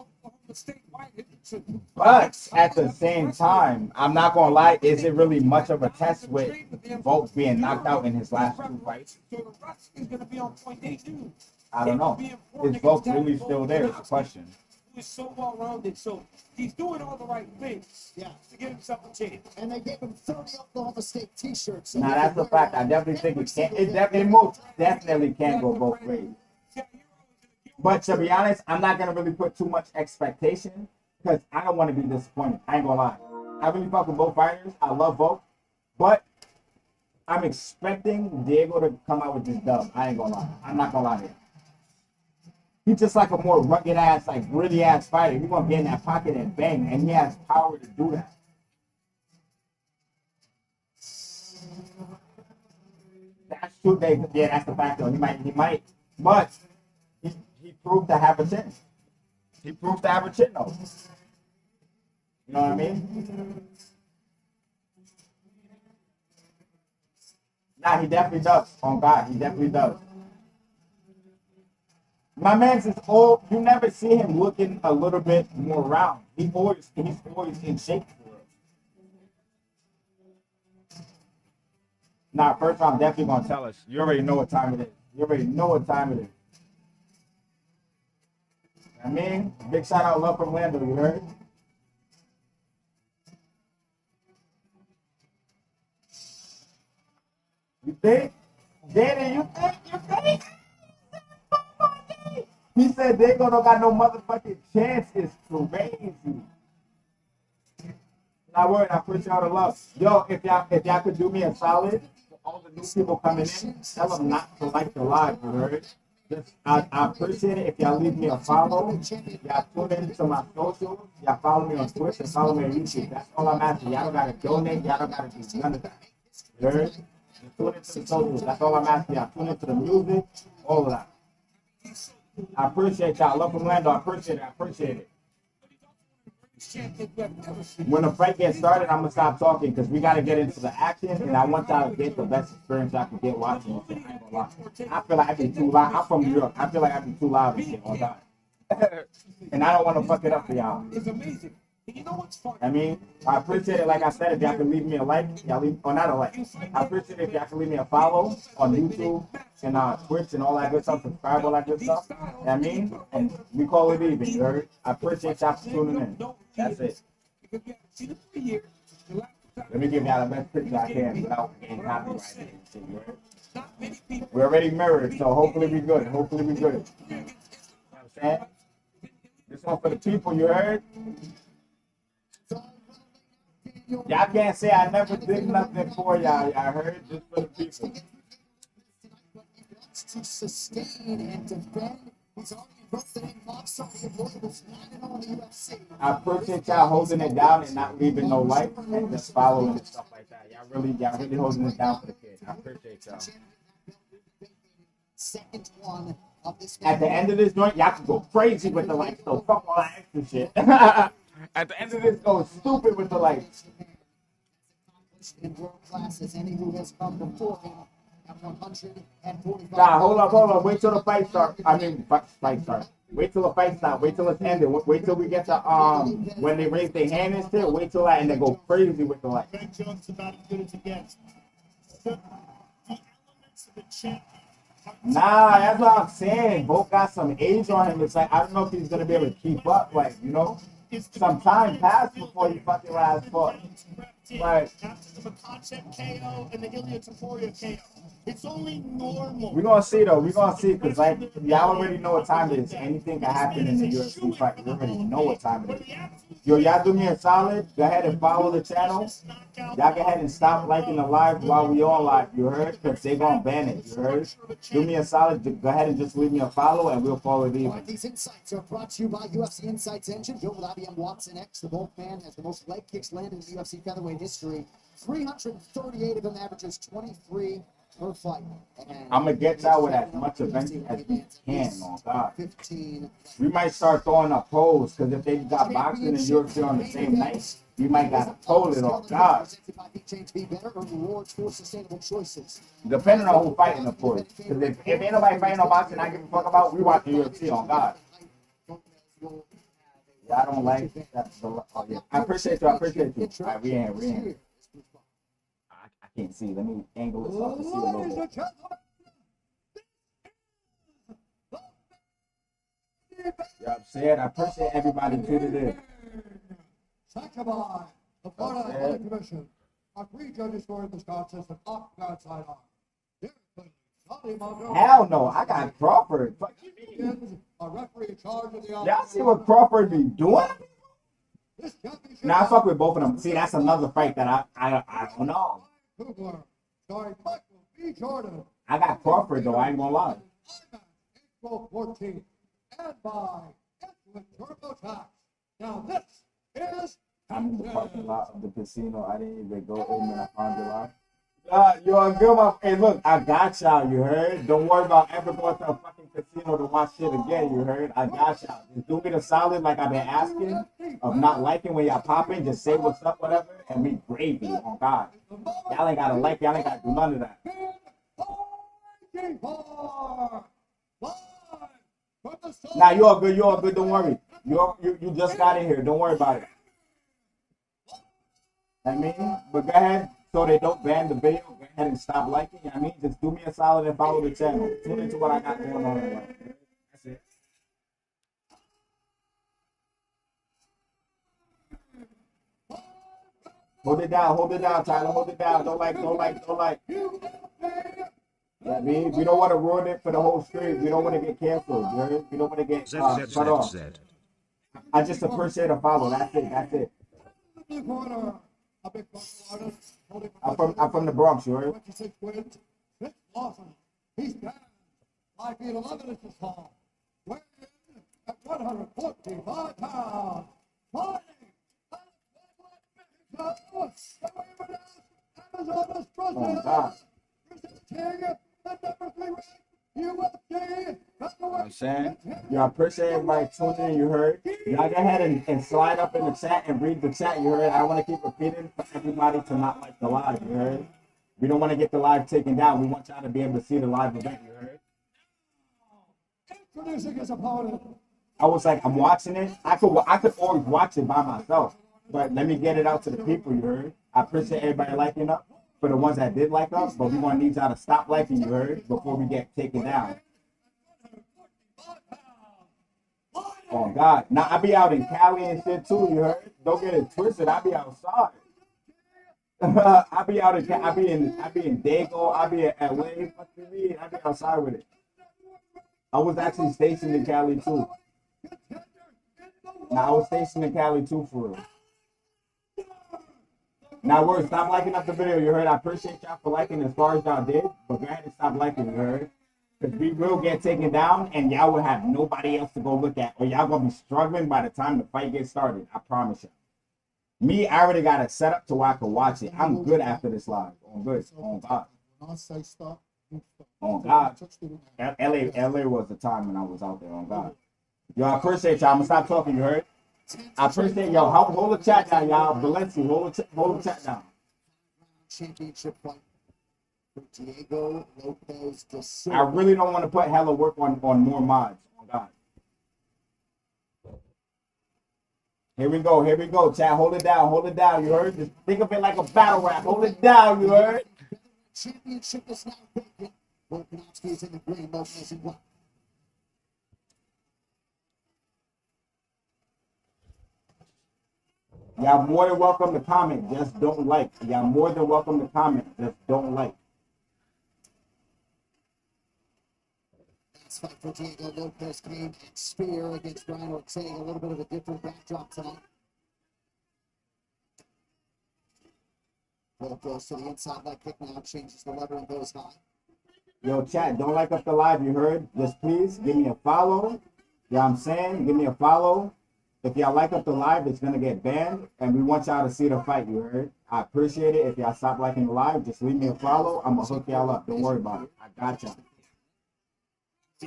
But at the same time, I'm not gonna lie, is it really much of a test with Volk being knocked out in his last 2 fights? I don't know. Is Volk really still there? Is the question. Is so well rounded, so he's doing all the right things to give himself a chance. And they gave him 30 Oklahoma State t-shirts. So now that's a fact. I definitely think it can. It most definitely can go both ways. But to be honest, I'm not gonna really put too much expectation because I don't want to be disappointed. I ain't gonna lie. I really fuck with both fighters. I love both, but I'm expecting Diego to come out with this dub. I ain't gonna lie. I'm not gonna lie to you. He's just like a more rugged ass, like gritty ass fighter. He's gonna get in that pocket and bang, and he has power to do that. That's true, Dave. Yeah, that's the fact though. He might, but he proved to have a chin. He proved to have a chin though. You know what I mean? Nah, he definitely does. On God, he definitely does. My man's is old. You never see him looking a little bit more round. He's always in shape for it. Nah, first I'm definitely gonna tell us. You already know what time it is. You already know what time it is. I mean, big shout out, love from Lando. You heard? You think? Danny, you think? He said they don't got no motherfucking chance. It's crazy. Not worried, I appreciate all the love. Yo, if y'all could do me a solid, all the new people coming in, tell them not to like the live, you heard? Just, I appreciate it if y'all leave me a follow. Y'all tune into my socials. Y'all follow me on Twitch and follow me on YouTube. That's all I'm asking. Y'all don't gotta donate. Y'all don't gotta do none of that. You heard? Just tune into the socials. That's all I'm asking. Y'all tune into the music, all of that. I appreciate y'all. Love from Lando. I appreciate it. I appreciate it. When the fight gets started, I'm gonna stop talking because we gotta get into the action, and I want y'all to get the best experience I can get watching this. I ain't gonna lie. I feel like I be too loud. I'm from New York. I feel like I be too loud and shit all time. And I don't want to fuck it up for y'all. It's amazing. You know what's fun? I mean, I appreciate it. Like I said, if y'all can leave me a like, y'all leave, or not a like. I appreciate it if y'all can leave me a follow on YouTube and Twitch and all that good stuff, subscribe, all that good stuff. You know what I mean? And we call it even, you heard? I appreciate y'all for tuning in. That's it. Let me give y'all the best picture I can without getting copyrighted and shit, you heard? We're already mirrored, so hopefully we good. Hopefully we good. You know what I'm saying? This one for the people, you heard? Y'all can't say I never did nothing for y'all. Y'all heard? Just for the people. To sustain and defend. He's already broke the name box, so the was 9-0 in the UFC. I appreciate y'all holding it down and not leaving no like and just following and stuff like that. Y'all really holding it down for the kids. I appreciate y'all. Second one of this. At the end of this joint, y'all can go crazy with the likes. So fuck all that extra shit. At the end of this, go stupid with the likes. In world class as any who has come before him at 145. Nah, hold up. Wait till the fight starts. I mean, fight starts. Wait till the fight starts. Wait till it's ended. Wait till we get to when they raise their hand and shit. Wait till that and then go crazy with the likes. Ben Jones about as good as it gets. The elements of the champion. Nah, that's what I'm saying. Both got some age on him. It's like I don't know if he's gonna be able to keep up. Like, you know, some time passed before you fucking last fought. Right. After the concept KO and the Ilya Taporia KO. It's only normal. We're gonna see though. We're gonna see because like y'all already know what time it is. Anything can happen in the UFC fight. You already know what time it is. Yo, y'all do me a solid. Go ahead and follow the channel. Y'all go ahead and stop liking the live while we on live. You heard? Because they gonna ban it. You heard? Do me a solid. Go ahead and just leave me a follow and we'll follow it even. These insights are brought to you by UFC Insights Engine, built with IBM Watson X. The Bolt man has the most leg kicks landed in UFC featherweight history. 338 of them, averages 23 per fight. I'm gonna get y'all with as much events as we can, oh God. We might start throwing up polls because if they got boxing and UFC on the same night, we might gotta poll it on God. Depending on who fighting, of course. Because if ain't nobody fighting no boxing I give a fuck about, we watch the UFC on God. Yeah, I don't like that. Oh, yeah. I appreciate you. All right, we in here. I can't see. Let me angle this up to see a little bit. Yeah, I'm saying I appreciate everybody tuning in. Second by the Florida Athletic Commission. Our three judges scored this contest with octagon sidearm. Hell no, I got Crawford. A referee in charge of the y'all see what Crawford be doing? Now I fuck with both of them. See, that's another fight that I don't know. Starring Michael B. Jordan. I got Crawford though. I ain't gonna lie. April 14th, and by excellent TurboTax. Now this is. I'm in the parking lot of the casino. I didn't even go in and I found the lot. You're good, my. Hey, look, I got y'all. You heard? Don't worry about ever going to a fucking casino to watch shit again. You heard? I got y'all. Just do me the solid, like I've been asking, of not liking when y'all popping. Just say what's up, whatever, and we gravy on God. Y'all ain't gotta like. Y'all ain't gotta do none of that. Nah, you all good. You all good. Don't worry. You just got in here. Don't worry about it. I mean, but go ahead. So they don't ban the video, go ahead and stop liking. I mean, just do me a solid and follow the channel. Tune into what I got going on. That's it. Hold it down, Tyler. Hold it down. Don't like. I mean, we don't want to ruin it for the whole stream. We don't want to get canceled. You heard? We don't want to get cut off. I just appreciate a follow. That's it. That's it. I'm from the Bronx. You heard? 26 wins, 6 losses. He's down 5 feet 11 inches tall. Weighing at 145 pounds. Fighting Arizona's Brazil. Presenting the number 3 ranked UFC. I'm saying, yo, I appreciate everybody tuning in. You heard? Y'all go ahead and slide up in the chat and read the chat. You heard? I want to keep repeating for everybody to not like the live. You heard? We don't want to get the live taken down. We want y'all to be able to see the live event. You heard? Introducing his opponent. I was like, I'm watching it. I could always watch it by myself, but let me get it out to the people. You heard? I appreciate everybody liking up for the ones that did like us, but we want to need y'all to stop liking. You heard? Before we get taken down. Oh God! Now I be out in Cali and shit too. You heard? Don't get it twisted. I be outside. I be out in I be in Dago. I be in LA. What you mean? I be outside with it. I was actually stationed in Cali too. Now I was stationed in Cali too for real. Now word, stop liking up the video. You heard? I appreciate y'all for liking as far as y'all did, but go ahead and stop liking. You heard? Because we will get taken down and y'all will have nobody else to go look at, or y'all gonna be struggling by the time the fight gets started. I promise you. Me, I already got it set up to where I can watch it. I'm good after this live. I'm good. On God. On God. LA was the time when I was out there. On God. Yo, I appreciate y'all. I'm gonna stop talking. You heard? I appreciate y'all. Hold the chat down, y'all. Valencia, hold the chat down. Championship fight. Diego Lopez da I Silva. really don't want to put hella work on more mods. Oh God. Here we go, chat. Hold it down, you heard? Just think of it like a battle rap. Hold it down, you heard? Championship is now vacant. Volkanovski is in the green, Lopez in black. Y'all more than welcome to comment, just don't like. Y'all more than welcome to comment, just don't like. Last fight for Diego Lopez came at spear against Brian Ortega. A little bit of a different backdrop tonight. Goes to the inside leg kick now, changes the lever and goes high. Yo, chat, don't like up the live, you heard? Just please give me a follow. You know what I'm saying? Give me a follow. If y'all like up the live, it's gonna get banned, and we want y'all to see the fight, you heard? I appreciate it. If y'all stop liking the live, just leave me a follow. I'm gonna hook y'all up. Don't worry about it. I got y'all.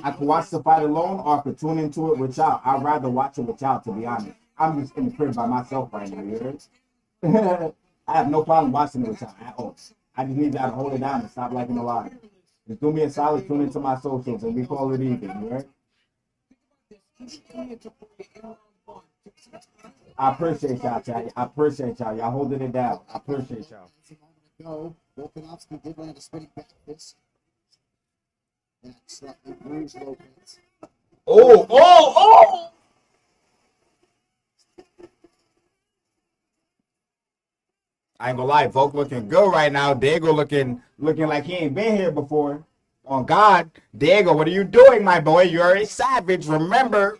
I could watch the fight alone or I could tune into it with y'all. I'd rather watch it with y'all, to be honest. I'm just in the crib by myself right now, you heard? I have no problem watching it with y'all at all. I just need y'all to hold it down and stop liking the live. Just do me a solid, tune into my socials, and we call it even, you heard? I appreciate y'all, chat. I appreciate y'all. Y'all holding it down. I appreciate y'all. Go. Volkanovski did land a spinning back fist. That slightly bruised Lopez. Oh! I ain't gonna lie, Volk looking good right now. Diego looking like he ain't been here before. On God, Diego, what are you doing, my boy? You're a savage. Remember.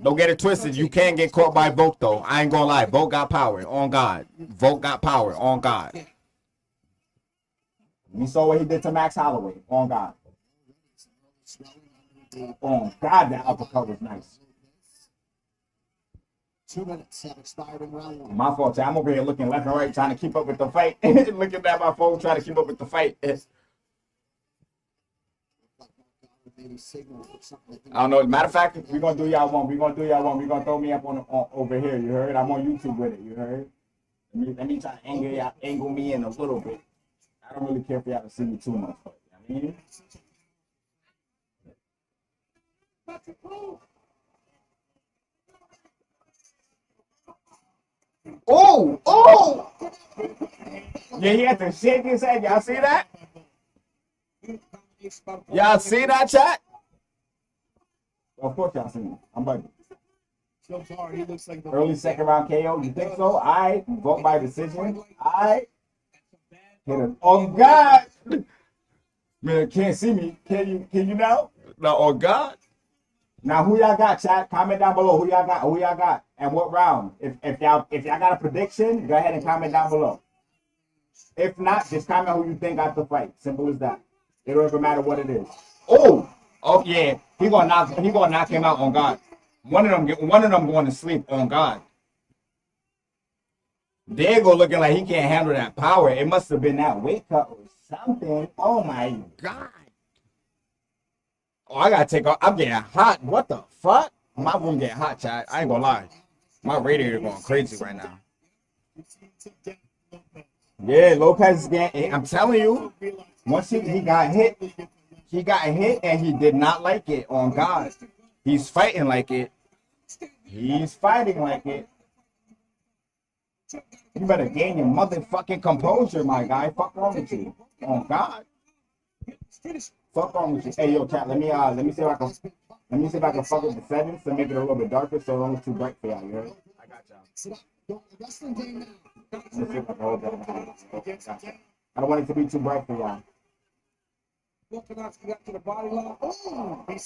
Don't get it twisted. You can't get caught by Volk, though. I ain't gonna lie. Volk got power. On God. Volk got power. On God. We saw what he did to Max Holloway. On God. On God, that uppercut was nice. 2 minutes have expired in round 1. My fault. I'm over here looking left and right, trying to keep up with the fight. Looking at my phone, trying to keep up with the fight. I don't know. Matter of fact, we're gonna do y'all one. We're gonna throw me up on over here. You heard? I'm on YouTube with it. You heard? Let me try to angle me in a little bit. I don't really care for y'all to see me too much. But, you know what I mean? Oh! Yeah, he had to shake his head. Y'all see that? Y'all see that, chat? Of course y'all seen it. I'm bugging. So far, he looks like the Early second round KO. You think so? I vote by decision. Hit it. Oh God. Man, can't see me. Can you now? No, oh God. Now who y'all got, chat? Comment down below. Who y'all got? Who y'all got? And what round? If y'all got a prediction, go ahead and comment down below. If not, just comment who you think got the fight. Simple as that. It don't even matter what it is. Oh yeah. He gonna knock him out on God. One of them going to sleep on God. Diego looking like he can't handle that power. It must have been that weight cut or something. Oh my God. Oh, I gotta take off. I'm getting hot. What the fuck? My room getting hot, chat. I ain't gonna lie. My radiator going crazy right now. Yeah, Lopez is getting. I'm telling you, once he got hit, and he did not like it. On God, he's fighting like it. He's fighting like it. You better gain your motherfucking composure, my guy. Fuck wrong with you? On God. Fuck wrong with you? Hey, yo, chat. Let me see if I can fuck with the settings to make it a little bit darker, so it don't look too bright for y'all. You heard? I got y'all. Let's see if I can hold that. I don't want it to be too bright for y'all.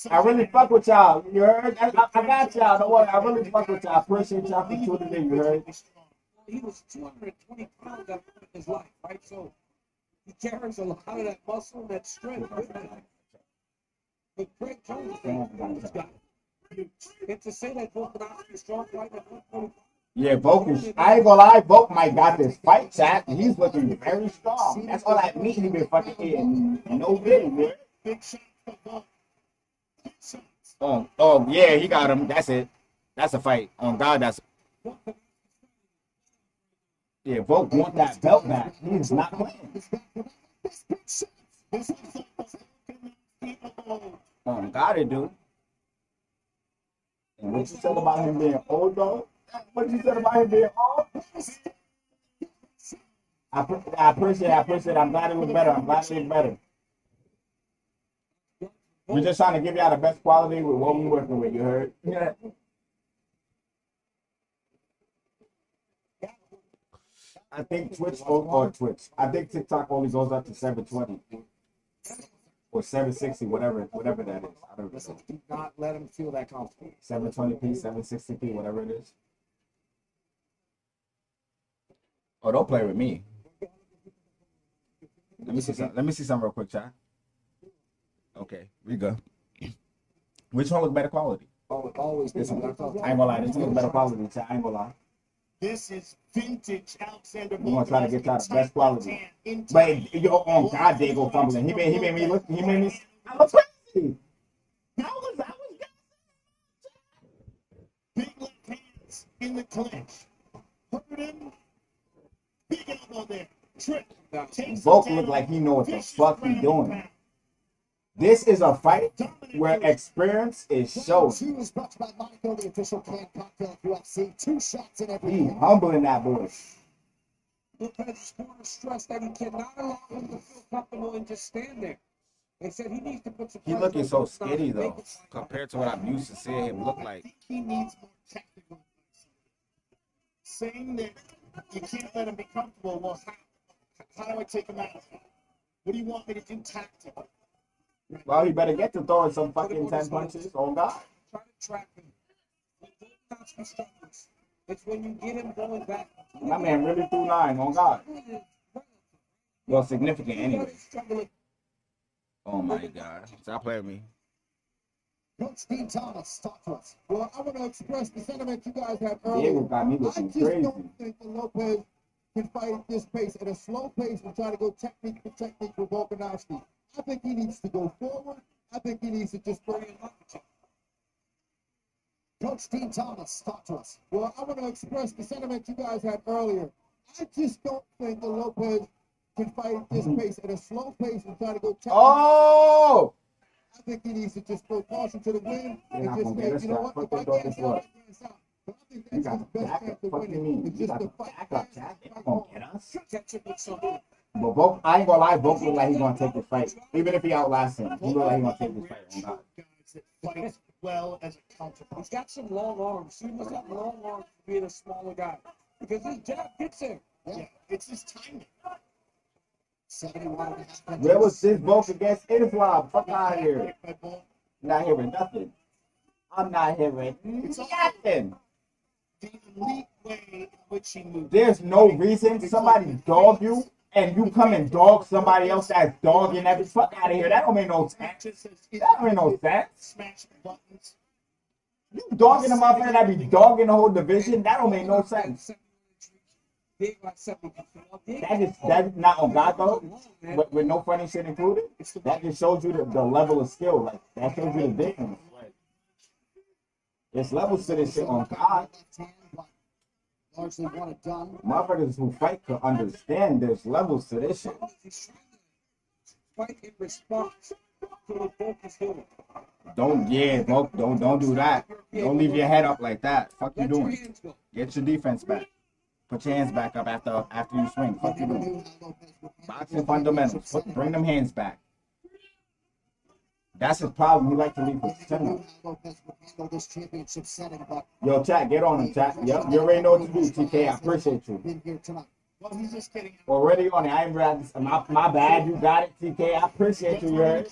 I really fuck with y'all. You heard? I got y'all. Don't worry. I really fuck with y'all. I appreciate y'all for tuning in. You heard? He was 220 pounds at in his life, right? So he carries a lot of that muscle and that strength. But Craig Jones has got it. And to say that Volkanovski is strong right at 125. Yeah, Volk is. I ain't gonna lie, Volk might got this fight, chat. He's looking very strong. That's all that meat he been fucking eating. No kidding, man. Oh yeah, he got him. That's it. That's a fight. On God, that's. Yeah, Volk want that belt back. He's not playing. On God, it do. And what you said about him being old, though? What you said about him being old? I appreciate it. I'm glad it was better. We're just trying to give y'all the best quality with what we're working with, you heard? Yeah. I think I think TikTok only goes up to 720 or 760, whatever that is. I don't know. Do not let him feel that comfortable. 720p, 760p, whatever it is. Oh, don't play with me. Let me see something real quick, chat. Okay, we go. Which one was better quality? Always this one. I ain't gonna lie, this one was better quality, chat. I ain't gonna lie. This is vintage Alexander. We want to try to get y'all the best quality. But yo, on God, they go fumbling. He made me look. He made me. I was crazy. I was big left hands in the clinch. Hurt him. Big elbow there. Trick. Volk look like he know what the fuck he doing. This is a fight where experience is shown. He humbling that boy. Lopez's corner stressed that he cannot allow him to feel comfortable and just stand there. They said he needs to put some. He looking so skinny though, compared to what I'm used to seeing him look like. I think he needs more technical advice. Saying that you can't let him be comfortable. Well, how do I take him out? What do you want me to do tactically? Well, you better get to throwing some fucking 10 punches. Oh God. Try to trap him. It's when you get him going back. My man really threw 9. Oh God. Well, significant anyway. Oh my God. Stop playing with me. Coach Dean Thomas, talk to us. Well, I want to express the sentiment you guys had earlier. Diego got me looking crazy. Don't think that Lopez can fight at this pace, at a slow pace, and try to go technique for technique with Volkanovski. I think he needs to go forward. I think he needs to just bring in Coach Dean Thomas, talk to us. Well, I want to express the sentiment you guys had earlier. I just don't think that Lopez can fight at this pace, at a slow pace, and try to go technique. Oh! I think he needs to just throw caution to the wind and You're just say, you know what, if I can't stop, I can't stop. But I think that's his best chance of winning. It's just the fight. Gonna get us. But Volk, I ain't gonna lie, Volk look like he's gonna take this fight. Even if he outlasts him, he look like he's gonna take this fight. Oh God. Fight well as a counter. He's got some long arms. He must have long arms for being a smaller guy. Because his jab gets him. Yeah, it's his timing. Where was this vote against Islam? Fuck out of here. Not hearing nothing. I'm not hearing nothing. The elite way in which he moved. There's no reason somebody dog you and you come and dog somebody else that's dogging every fuck out of here. That don't make no sense. That don't make no sense. Smash buttons. You dogging them up and I be dogging the whole division. That don't make no sense. That's not on God though. With no funny shit included. That just shows you the level of skill. Like that shows you the difference. Like, there's levels to this shit on God. Largely one and done. Motherfuckers who fight can understand there's levels to this shit. Fight in response to the focus hitter. Don't do that. Don't leave your head up like that. Fuck you doing? Get your defense back. Put your hands back up after you swing. Fuck you doing? Boxing fundamentals. Bring them hands back. That's his problem. He like to leave his chin. Yo, chat, get on him, chat. Yep, you already know what to do, TK. I appreciate you. Well, he's just kidding. Already on it. I ain't read this. My bad. You got it, TK. I appreciate you, you heard?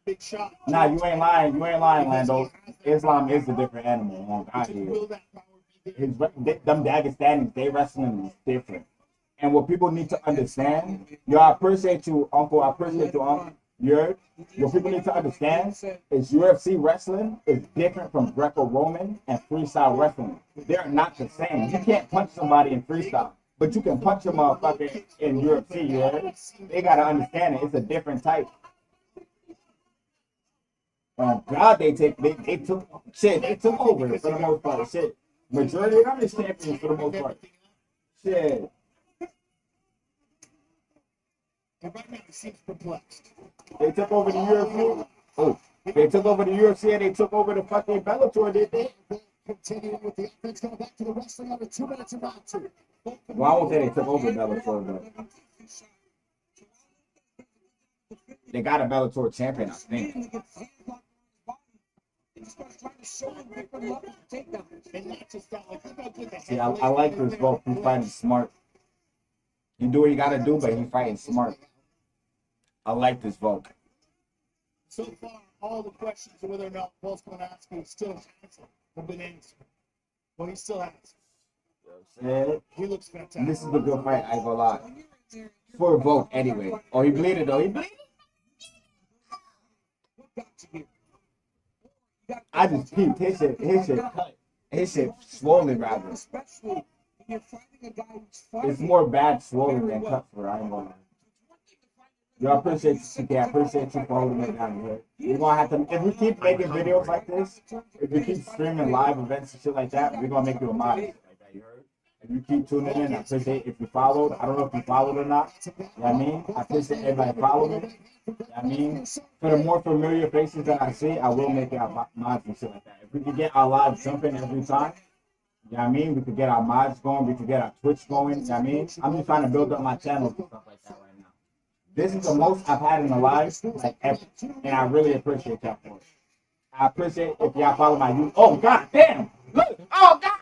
Big shot. Nah, you ain't lying. You ain't lying, Lando. Islam is a different animal. On God here. Them Dagestanis, they wrestling is different. And what people need to understand, yo, I appreciate you, Uncle. I appreciate you, Uncle. You heard? What people need to understand is UFC wrestling is different from Greco-Roman and freestyle wrestling. They're not the same. You can't punch somebody in freestyle, but you can punch a motherfucker in UFC. You heard? They gotta understand it. It's a different type. God, they took over for the most part. Shit, majority of them is champions for the most part. Shit. And right now he seems perplexed. They took over the UFC. Oh, they took over the UFC and they took over the fucking Bellator, did they? Continuing with the offense, going back to the wrestling under 2 minutes and round 2. Well, I won't say they took over Bellator, but they got a Bellator champion, I think. See, I like this vote. He's fighting smart. He do what he gotta do, but he's fighting smart. I like this vote. So far, all the questions of whether or not Paul's going to ask him still have been answered. Well, he still has. Yeah. He looks fantastic. This is a good fight, I ain't gonna lie. For a vote, anyway. Oh, he bleeded though. He bleeded. I just peeped his shit cut. His shit swollen rather. It's more bad swollen than cut for I ain't gonna lie. Yo, I appreciate you, CK. I appreciate you for holding it down here. We're gonna have to, if we keep making videos like this, if we keep streaming live events and shit like that, we're gonna make you a mod. Like that, you heard? If you keep tuning in, I appreciate if you followed. I don't know if you followed or not. You know what I mean? I appreciate everybody following. You know what I mean? For the more familiar faces that I see, I will make it our mods and shit like that. If we can get our live jumping every time, you know what I mean? We could get our mods going, we could get our Twitch going, you know what I mean? I'm just trying to build up my channel and stuff like that right now. This is the most I've had in a live, like ever, and I really appreciate y'all for it. I appreciate if y'all follow my YouTube. Oh, god damn! Look! Oh, god!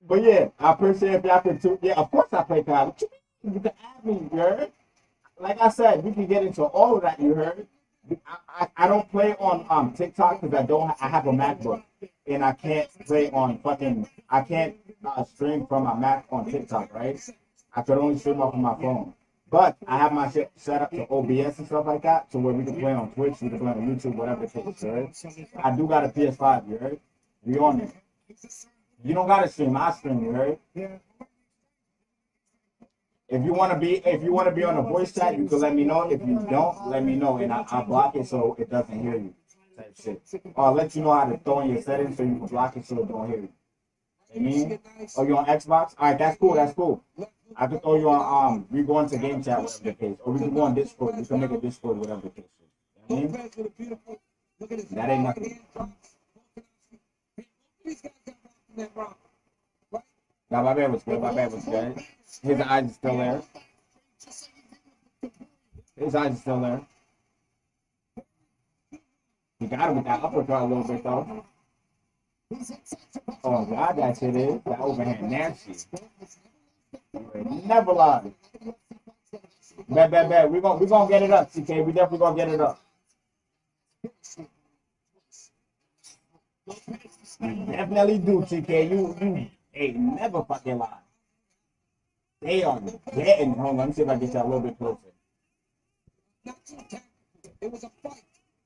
But yeah, I appreciate if y'all can too. Yeah, of course I play COD. You can add me, you heard? Like I said, we can get into all of that, you heard? I don't play on TikTok because I have a MacBook and I can't play on I can't stream from my Mac on TikTok, right? I could only stream off of my phone. But I have my shit set up to OBS and stuff like that, to where we can play on Twitch, we can play on YouTube, whatever the case, you heard? I do got a PS5, you heard? We on it. You don't gotta stream, I stream, you heard? If you wanna be on a voice chat, you can let me know. If you don't, let me know, and I'll block it so it doesn't hear you. Type shit. Or I'll let you know how to throw in your settings so you can block it so it don't hear you. You mean? Oh, you on Xbox? Alright, that's cool, that's cool. I can throw you on we go into game chat, whatever the case. Or we can go on Discord, we can make a Discord, whatever the case. You know what I mean? That ain't nothing. Nah, my bad was good. My bad was good. His eyes are still there. His eyes are still there. He got him with that uppercut a little bit, though. Oh, God, that shit is. That overhand nasty. Never lie. Bet. We gonna get it up, TK. We definitely gonna get it up. You definitely do, TK. You ain't never fucking lie. They are getting. Hold on, let me see if I can get you a little bit closer.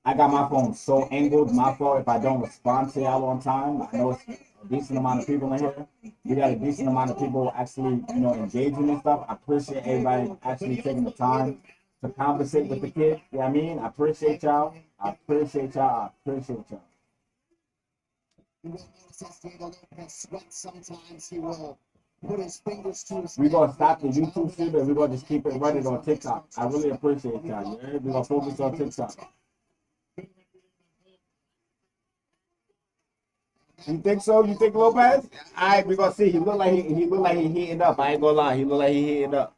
I got my phone so angled. My fault if I don't respond to y'all on time. I know it's a decent amount of people in here. We got a decent amount of people actually, engaging and stuff. I appreciate everybody actually taking the time to conversate with the kid. You know what I mean? I appreciate y'all. I appreciate y'all. Sometimes he will put his fingers to his We're gonna stop the YouTube shit and we're gonna just keep it running on TikTok. I really appreciate y'all. Yeah? We're gonna focus on TikTok. You think so? You think Lopez? Alright, we're gonna see. He look like he heating up. I ain't gonna lie, he look like he heating up.